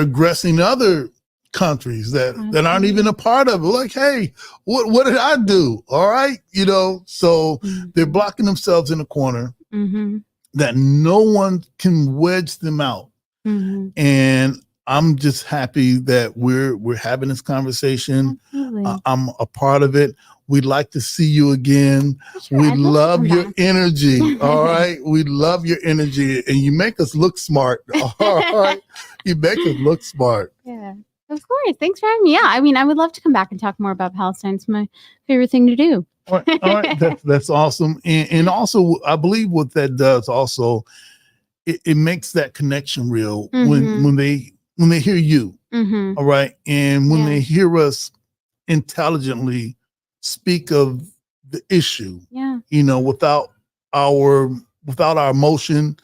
aggressing other countries that aren't even a part of it. Like, hey, what did I do? All right. So they're blocking themselves in a corner that no one can wedge them out. And I'm just happy that we're having this conversation. I'm a part of it. We'd like to see you again. Sure, we love your energy. All right. We love your energy. And you make us look smart. All right. You make us look smart. Yeah. Of course. Thanks for having me. Yeah. I mean, I would love to come back and talk more about Palestine. It's my favorite thing to do. All right. That's awesome. And also, I believe what that does also, it makes that connection real when they hear you. All right. And when they hear us intelligently speak of the issue, without our emotion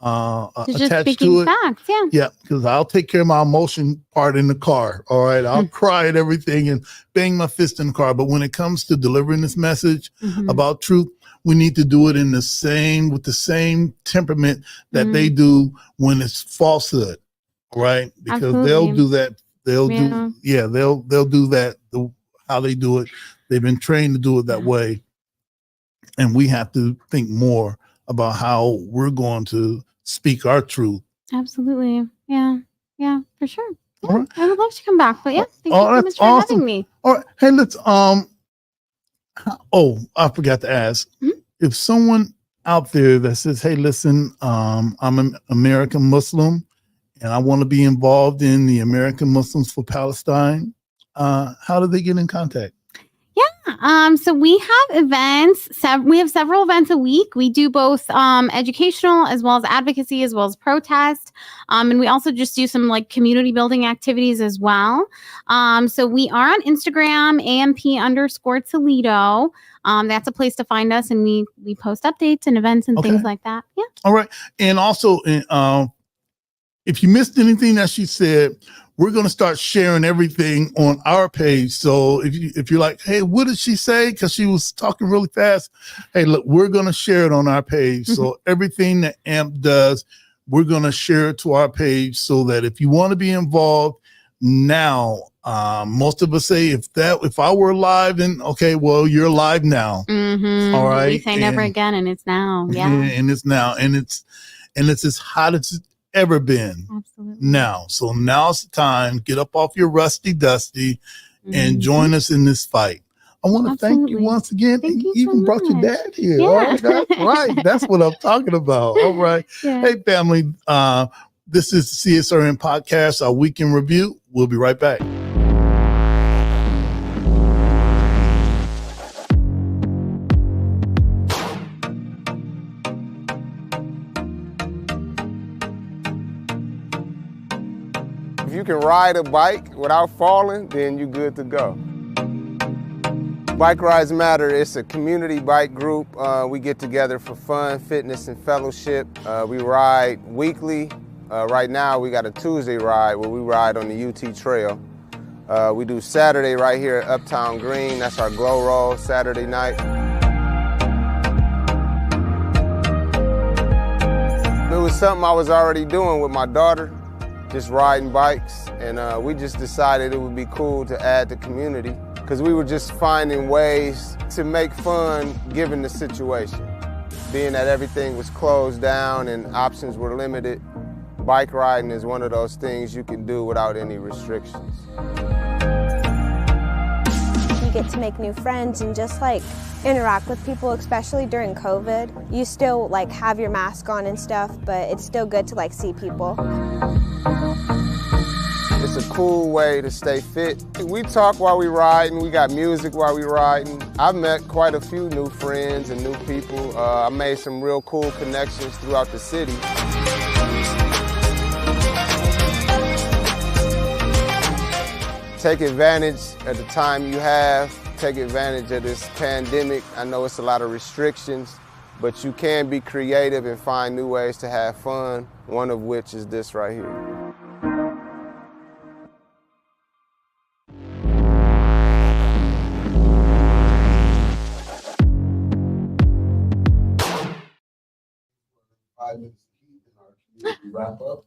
attached to it. Facts, yeah, because I'll take care of my emotion part in the car. All right, I'll cry at everything and bang my fist in the car. But when it comes to delivering this message about truth, we need to do it with the same temperament that they do when it's falsehood. Right, because they'll do that. They'll do that. How they do it. They've been trained to do it that way. And we have to think more about how we're going to speak our truth. Absolutely. Yeah. Yeah, for sure. All right. I would love to come back, but yeah, thank you so that's much for awesome. having me. All right. Hey, let's I forgot to ask. If someone out there that says, hey, listen, I'm an American Muslim and I want to be involved in the American Muslims for Palestine, how do they get in contact? Yeah. So we have events. We have several events a week. We do both educational as well as advocacy as well as protest. And we also just do some like community building activities as well. So we are on Instagram, AMP_Toledo. That's a place to find us, and we post updates and events and things like that. Yeah. All right. And also, if you missed anything that she said, we're going to start sharing everything on our page. So if you're like, hey, what did she say? Because she was talking really fast. Hey, look, we're going to share it on our page. So everything that AMP does, we're going to share it to our page so that if you want to be involved now, most of us say if I were live, then okay, well, you're live now. All right. We say never again, and it's now. Yeah. And it's now, and it's as hot as it's ever been. Absolutely. Now. So now's the time. Get up off your rusty dusty and join us in this fight. I want to thank you once again. Thank you even so brought your much. dad here. Yeah. All right, that's right. That's what I'm talking about. All right. Yeah. Hey, family. This is the CSRN podcast, our weekend review. We'll be right back. If you can ride a bike without falling, then you're good to go. Bike Rides Matter, it's a community bike group. We get together for fun, fitness, and fellowship. We ride weekly. Right now, we got a Tuesday ride where we ride on the UT Trail. We do Saturday right here at Uptown Green. That's our glow roll Saturday night. It was something I was already doing with my daughter, just riding bikes, and we just decided it would be cool to add the community because we were just finding ways to make fun given the situation. Being that everything was closed down and options were limited, bike riding is one of those things you can do without any restrictions. You get to make new friends and just like interact with people, especially during COVID. You still like have your mask on and stuff, but it's still good to like see people. It's a cool way to stay fit. We talk while we riding, we got music while we riding. I've met quite a few new friends and new people. I made some real cool connections throughout the city. Take advantage of the time you have. Take advantage of this pandemic. I know it's a lot of restrictions, but you can be creative and find new ways to have fun, one of which is this right here. Wrap up.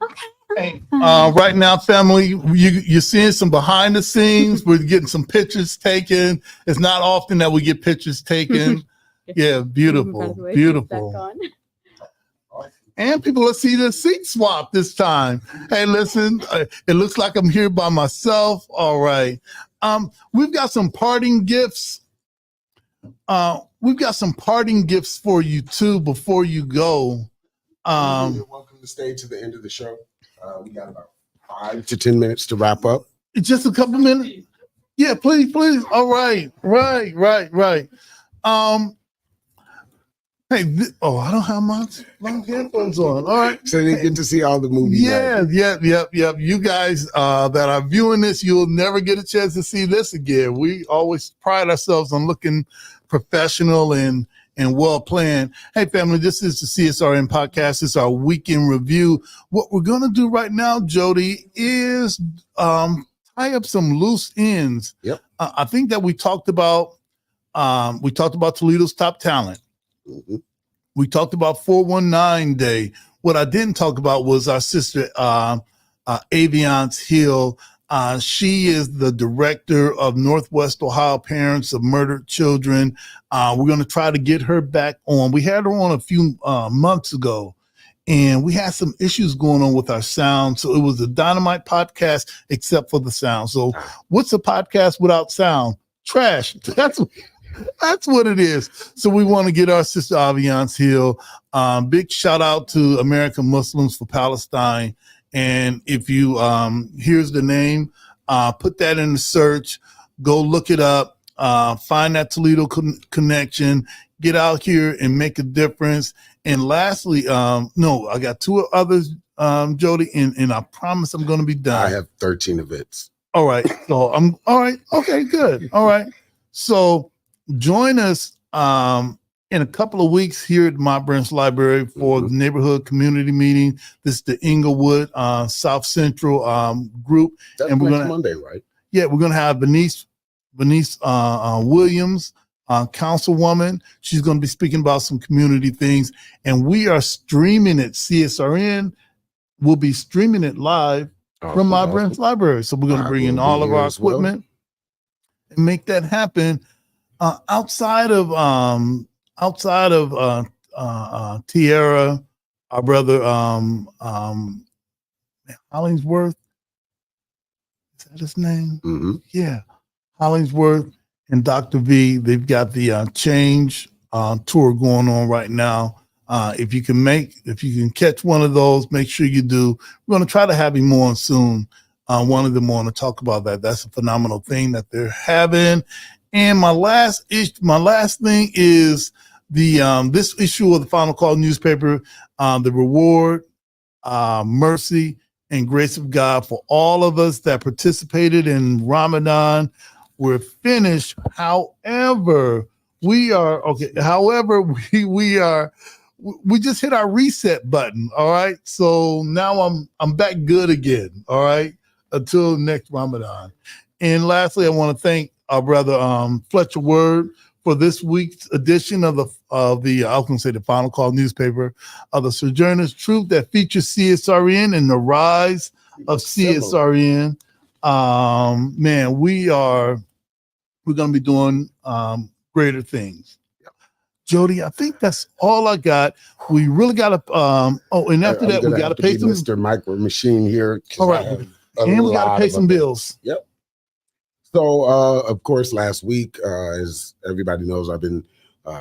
Hey, right now, family, you're seeing some behind the scenes. We're getting some pictures taken. It's not often that we get pictures taken. Yeah, beautiful, beautiful. And people, let's see the seat swap this time. Hey, listen, it looks like I'm here by myself. All right. We've got some parting gifts. We've got some parting gifts for you too before you go. You're welcome to stay to the end of the show. We got about 5 to 10 minutes to wrap up. Just a couple minutes. Yeah, please. All right. Right. Hey, I don't have my headphones on. All right. So they get to see all the movies. Yeah. You guys that are viewing this, you'll never get a chance to see this again. We always pride ourselves on looking professional and well planned. Hey, family, this is the CSRN podcast. It's our weekend review. What we're going to do right now, Jody, is tie up some loose ends. Yep. I think that we talked about Toledo's top talent. Mm-hmm. We talked about 419 Day. What I didn't talk about was our sister, Aviance Hill. She is the director of Northwest Ohio Parents of Murdered Children. We're going to try to get her back on. We had her on a few months ago, and we had some issues going on with our sound. So it was a dynamite podcast, except for the sound. So what's a podcast without sound? Trash. That's what it is. So we want to get our sister Aviance Hill. Big shout out to American Muslims for Palestine. And if you, here's the name, put that in the search, go look it up, find that Toledo connection, get out here and make a difference. And lastly, no, I got two others, Jody, and I promise I'm going to be done. I have 13 events. All right. So I'm all right. Okay, good. All right. So join us in a couple of weeks here at my branch library for the neighborhood community meeting. This is the Inglewood South Central group. That's and we're next gonna Monday, right? Yeah, we're gonna have Bernice Williams, councilwoman. She's gonna be speaking about some community things, and we are streaming it. CSRN will be streaming it live from my branch library. So we're gonna bring in all of our equipment and make that happen. Outside of Tierra, our brother Hollingsworth, is that his name? Yeah, Hollingsworth and Dr. V. They've got the Change tour going on right now. If you can catch one of those, make sure you do. We're going to try to have him on soon. One of them on to talk about that. That's a phenomenal thing that they're having. And my last thing is the this issue of the Final Call newspaper, the reward, mercy, and grace of God for all of us that participated in Ramadan. We're finished. However, we just hit our reset button. All right. So now I'm back good again. All right. Until next Ramadan. And lastly, I want to thank our brother Fletcher Word for this week's edition of the I was going to say the Final Call newspaper of the Sojourner's Truth that features CSRN and the rise of CSRN. Man, we're going to be doing greater things. Jody, I think that's all I got. We really got to. And after that, we got to pay some. Mr. Micro Machine here. All right, and we got to pay some bills. Yep. So, of course, last week, as everybody knows, I've been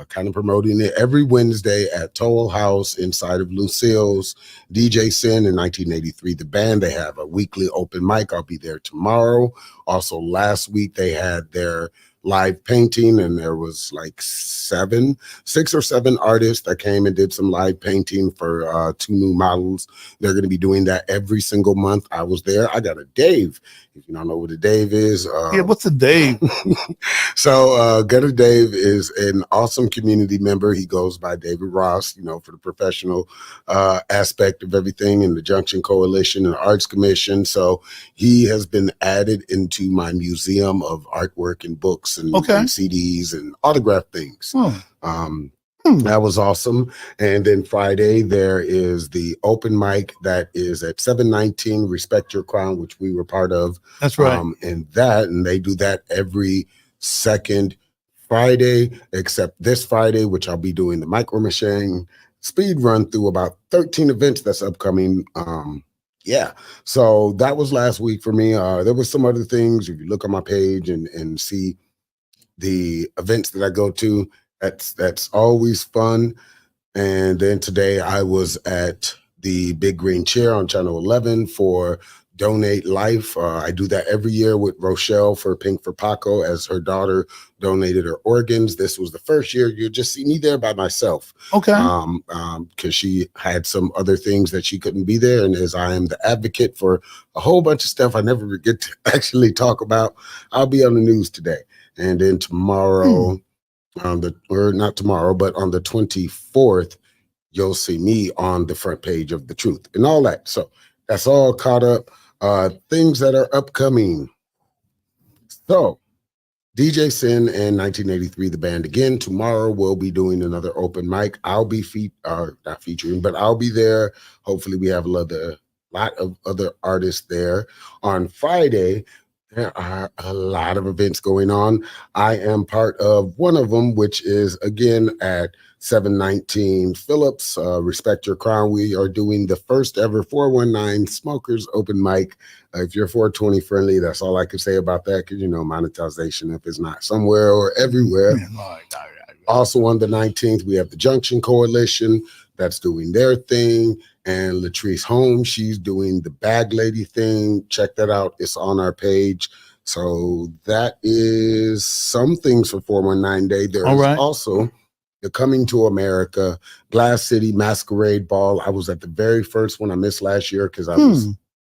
kind of promoting it every Wednesday at Toll House inside of Lucille's. DJ Sin in 1983, the band, they have a weekly open mic. I'll be there tomorrow. Also, last week, they had their live painting, and there was like 6 or 7 artists that came and did some live painting for 2 new models. They're going to be doing that every single month. I was there. I got a Dave. If you don't know what a Dave is, what's a Dave? So Gutter Dave is an awesome community member. He goes by David Ross, for the professional aspect of everything in the Junction Coalition and Arts Commission. So he has been added into my museum of artwork and books and CDs and autograph things. That was awesome. And then Friday, there is the open mic that is at 719 Respect Your Crown, which we were part of. That's right. And they do that every second Friday, except this Friday, which I'll be doing the Micro Machine speed run through about 13 events that's upcoming. So that was last week for me. There was some other things. If you look on my page and see the events that I go to, that's always fun. And then today I was at the Big Green Chair on Channel 11 for Donate Life. I do that every year with Rochelle for Pink for Paco, as her daughter donated her organs. This was the first year you'll just see me there by myself. Okay. Because she had some other things that she couldn't be there. And as I am the advocate for a whole bunch of stuff I never get to actually talk about, I'll be on the news today. And then tomorrow, not tomorrow, but on the 24th, you'll see me on the front page of The Truth and all that. So that's all caught up. Things that are upcoming. So DJ Sin and 1983, the band again. Tomorrow we'll be doing another open mic. I'll be not featuring, but I'll be there. Hopefully we have a lot of other artists there. On Friday, there are a lot of events going on. I am part of one of them, which is again at 719 Phillips. Respect your crown. We are doing the first ever 419 Smokers Open Mic. If you're 420 friendly, that's all I can say about that, because, monetization, if it's not somewhere or everywhere. Also on the 19th, we have the Junction Coalition that's doing their thing. And Latrice Holmes, she's doing the Bag Lady thing. Check that out. It's on our page. So that is some things for 419 Day. There is also the Coming to America Glass City Masquerade Ball. I was at the very first one. I missed last year because I was,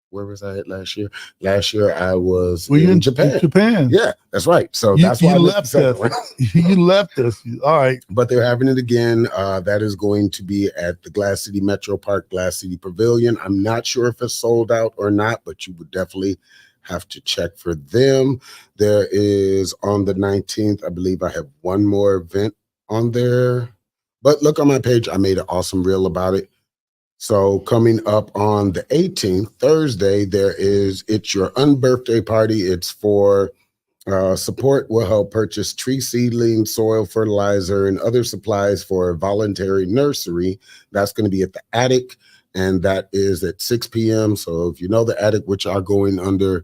where was I at last year? Last year I was in Japan. Yeah, that's right. So that's why I left us. You left us. All right. But they're having it again. That is going to be at the Glass City Metro Park, Glass City Pavilion. I'm not sure if it's sold out or not, but you would definitely have to check for them. There is on the 19th, I believe I have one more event on there. But look on my page. I made an awesome reel about it. So coming up on the 18th, Thursday, there is It's Your Unbirthday Party. It's for support will help purchase tree seedlings, soil fertilizer, and other supplies for a voluntary nursery. That's going to be at the Attic, and that is at 6 p.m. So if you know the Attic, which are going under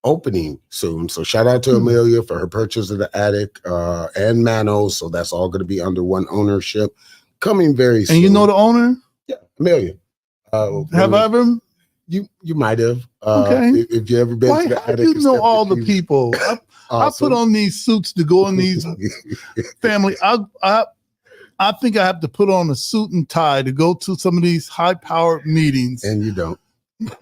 opening soon. So shout out to Amelia for her purchase of the Attic and Manos. So that's all going to be under one ownership. Coming very soon. And you know the owner? Yeah, Amelia. Have I ever? You might have. Okay. If you ever been to the Attic. You know all the people. I put on these suits to go in these family. I think I have to put on a suit and tie to go to some of these high-powered meetings. And you don't. And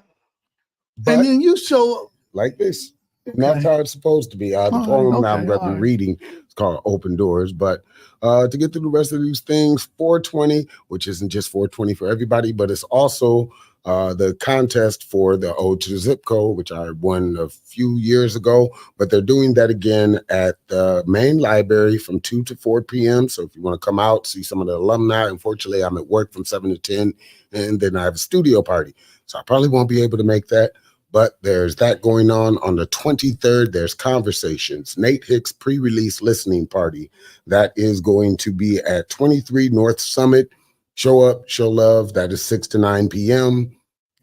then you show up. Like this. And that's how it's supposed to be. The poem I'm going to be reading is called Open Doors. But to get through the rest of these things, 420, which isn't just 420 for everybody, but it's also the contest for the Ode to the Zip Code, which I won a few years ago. But they're doing that again at the main library from 2 to 4 p.m. So if you want to come out, see some of the alumni. Unfortunately, I'm at work from 7 to 10, and then I have a studio party. So I probably won't be able to make that. But there's that going on the 23rd. There's Conversations, Nate Hicks pre-release listening party. That is going to be at 23 North Summit. Show up, show love. That is 6 to 9 p.m.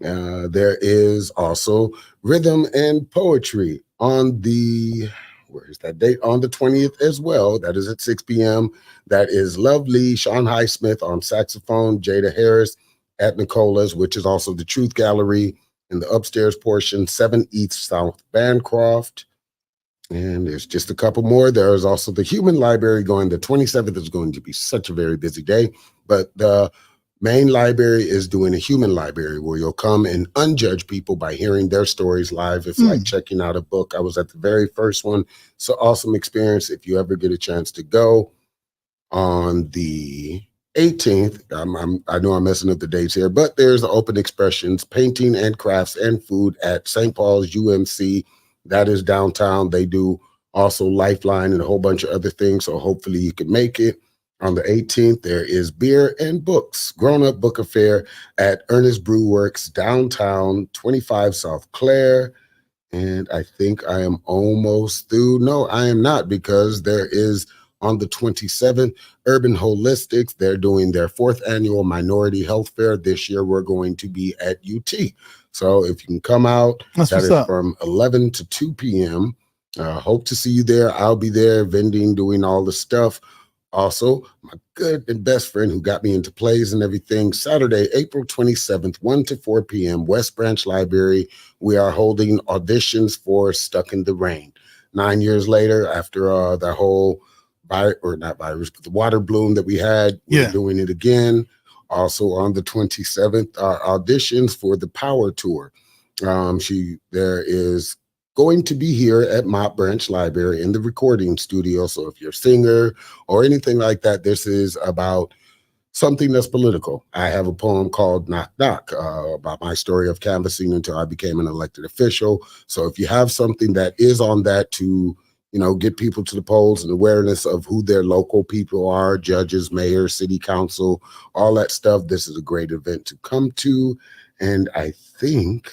There is also Rhythm and Poetry on the, where's that date? On the 20th as well. That is at 6 p.m. That is Lovely, Sean Highsmith on saxophone, Jada Harris at Nicola's, which is also the Truth Gallery. In the upstairs portion, 7 East South Bancroft. And there's just a couple more. There is also the Human Library going. The 27th is going to be such a very busy day. But the main library is doing a human library where you'll come and unjudge people by hearing their stories live. It's like checking out a book. I was at the very first one. It's an awesome experience if you ever get a chance to go. On the 18th, I know I'm messing up the dates here, but there's the Open Expressions, Painting and Crafts and Food at St. Paul's UMC. That is downtown. They do also Lifeline and a whole bunch of other things, so hopefully you can make it. On the 18th, there is Beer and Books, Grown-Up Book Affair at Ernest Brew Works, downtown, 25 South Clare. And I think I am almost through. No, I am not, because there is on the 27th, Urban Holistics. They're doing their 4th annual Minority Health Fair. This year, we're going to be at UT. So if you can come out, that is from 11 to 2 p.m. Hope to see you there. I'll be there vending, doing all the stuff. Also, my good and best friend who got me into plays and everything, Saturday, April 27th, 1 to 4 p.m., West Branch Library. We are holding auditions for Stuck in the Rain. 9 years later, after the whole the water bloom that we had, we're doing it again. Also on the 27th, our auditions for the Power Tour. There is going to be here at Mott Branch Library in the recording studio. So if you're a singer or anything like that, this is about something that's political. I have a poem called Knock Knock about my story of canvassing until I became an elected official. So if you have something that is on that to, get people to the polls and awareness of who their local people are, judges, mayor, city council, all that stuff, this is a great event to come to. And I think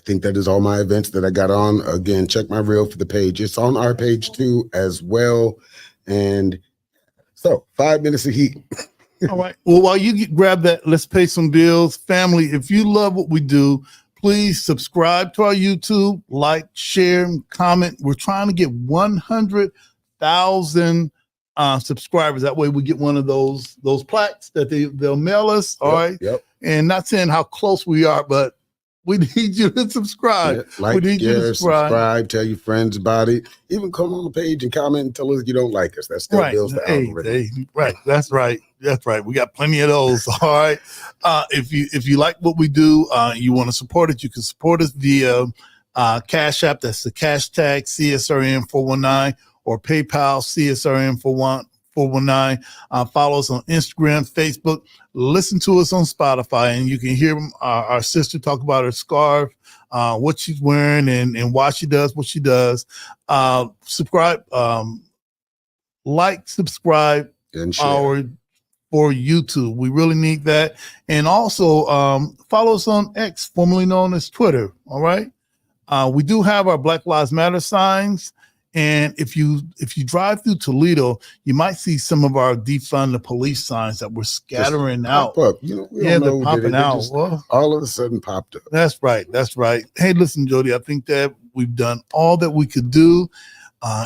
that is all my events that I got on. Again, check my reel for the page. It's on our page too as well. And So 5 minutes of heat. All right. Well, while you grab that, let's pay some bills. Family, if you love what we do, please subscribe to our YouTube, like, share, and comment. We're trying to get 100,000 subscribers. That way we get one of those plaques that they'll mail us. All right. Yep. And not saying how close we are, but we need you to subscribe. Yeah, like, we need you to subscribe, tell your friends about it. Even come on the page and comment and tell us you don't like us. That still builds the algorithm. Right. That's right. That's right. We got plenty of those. All right. If you like what we do, you want to support it, you can support us via Cash App. That's the hashtag CSRN 419 or PayPal CSRN 419. Follow us on Instagram, Facebook. Listen to us on Spotify, and you can hear our sister talk about her scarf, what she's wearing, and why she does what she does. Subscribe, subscribe, and share. For YouTube. We really need that. And also follow us on X, formerly known as Twitter. All right. We do have our Black Lives Matter signs. And if you drive through Toledo, you might see some of our defund the police signs that we're scattering out. Pop up. We don't know they're popping out. Just all of a sudden popped up. That's right. That's right. Hey, listen, Jody, I think that we've done all that we could do.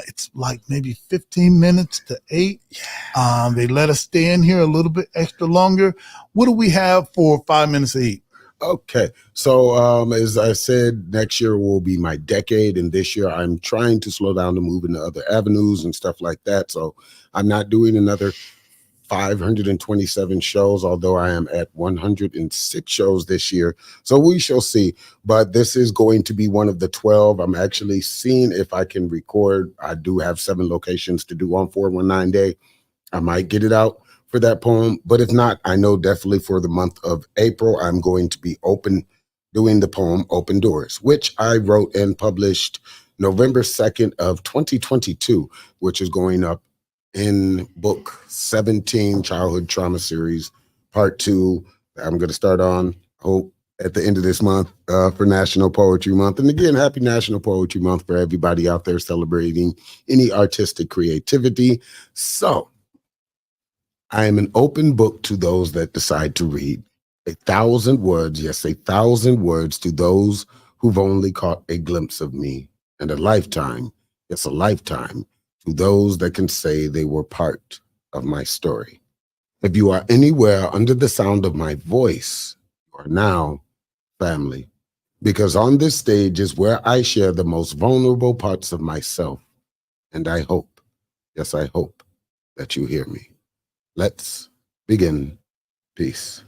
It's like maybe 15 minutes to 8. They let us stay in here a little bit extra longer. What do we have for 5 minutes to 8? Okay. So as I said, next year will be my decade. And this year I'm trying to slow down to move into other avenues and stuff like that. So I'm not doing another 527 shows, although I am at 106 shows this year. So we shall see. But this is going to be one of the 12. I'm actually seeing if I can record. I do have 7 locations to do on 419 Day. I might get it out for that poem. But if not, I know definitely for the month of April, I'm going to be doing the poem Open Doors, which I wrote and published November 2nd of 2022, which is going up in book 17, Childhood Trauma Series, part 2. I'm going to start on, hope, at the end of this month for National Poetry Month. And again, happy National Poetry Month for everybody out there celebrating any artistic creativity. So I am an open book to those that decide to read. 1,000 words, yes, 1,000 words to those who've only caught a glimpse of me, and a lifetime, yes, a lifetime, to those that can say they were part of my story. If you are anywhere under the sound of my voice, you are now family, because on this stage is where I share the most vulnerable parts of myself. And I hope, yes, I hope that you hear me. Let's begin. Peace.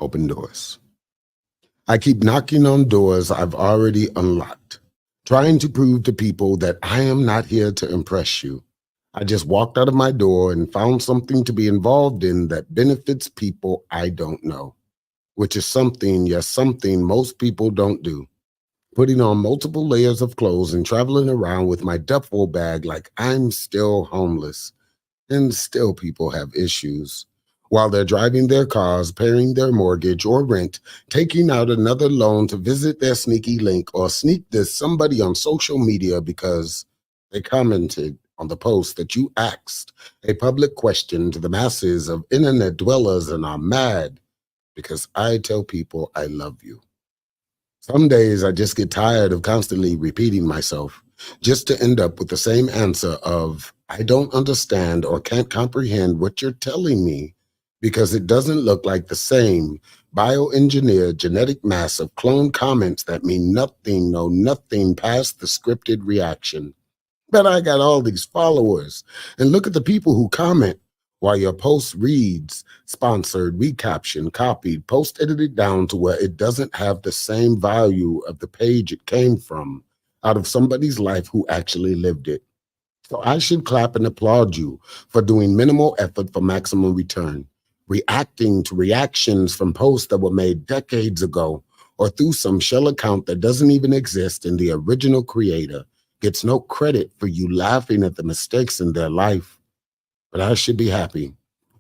Open doors. I keep knocking on doors I've already unlocked, trying to prove to people that I am not here to impress you. I just walked out of my door and found something to be involved in that benefits people I don't know, which is something, yes, something most people don't do. Putting on multiple layers of clothes and traveling around with my duffel bag like I'm still homeless. And still people have issues. While they're driving their cars, paying their mortgage or rent, taking out another loan to visit their sneaky link or sneak this somebody on social media because they commented on the post that you asked a public question to the masses of internet dwellers and are mad because I tell people I love you. Some days I just get tired of constantly repeating myself just to end up with the same answer of, I don't understand or can't comprehend what you're telling me because it doesn't look like the same bioengineered genetic mass of cloned comments that mean nothing, no nothing past the scripted reaction. But I got all these followers, and look at the people who comment while your post reads, sponsored, recaptioned, copied, post edited down to where it doesn't have the same value of the page it came from out of somebody's life who actually lived it. So I should clap and applaud you for doing minimal effort for maximum return, reacting to reactions from posts that were made decades ago or through some shell account that doesn't even exist and the original creator gets no credit for you laughing at the mistakes in their life. But I should be happy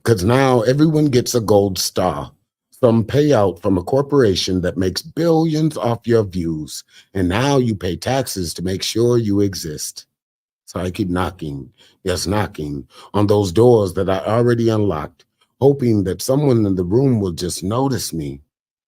because now everyone gets a gold star, some payout from a corporation that makes billions off your views, and now you pay taxes to make sure you exist. So I keep knocking, yes, knocking on those doors that I already unlocked, hoping that someone in the room will just notice me.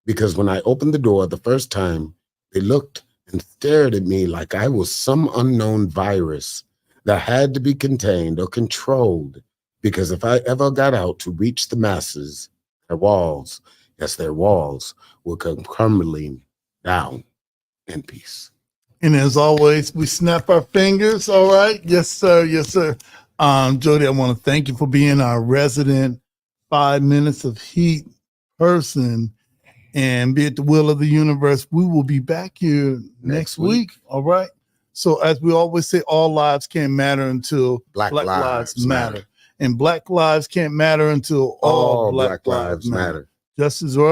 Because when I opened the door the first time, they looked and stared at me like I was some unknown virus that had to be contained or controlled. Because if I ever got out to reach the masses, their walls, yes, their walls will come crumbling down in peace. And as always, we snap our fingers. All right. Yes, sir. Yes, sir. Jody, I want to thank you for being our resident 5 minutes of heat person, and be at the will of the universe. We will be back here next week. All right. So as we always say, all lives can't matter until Black lives matter. And Black lives can't matter until all Black lives matter. Just as well.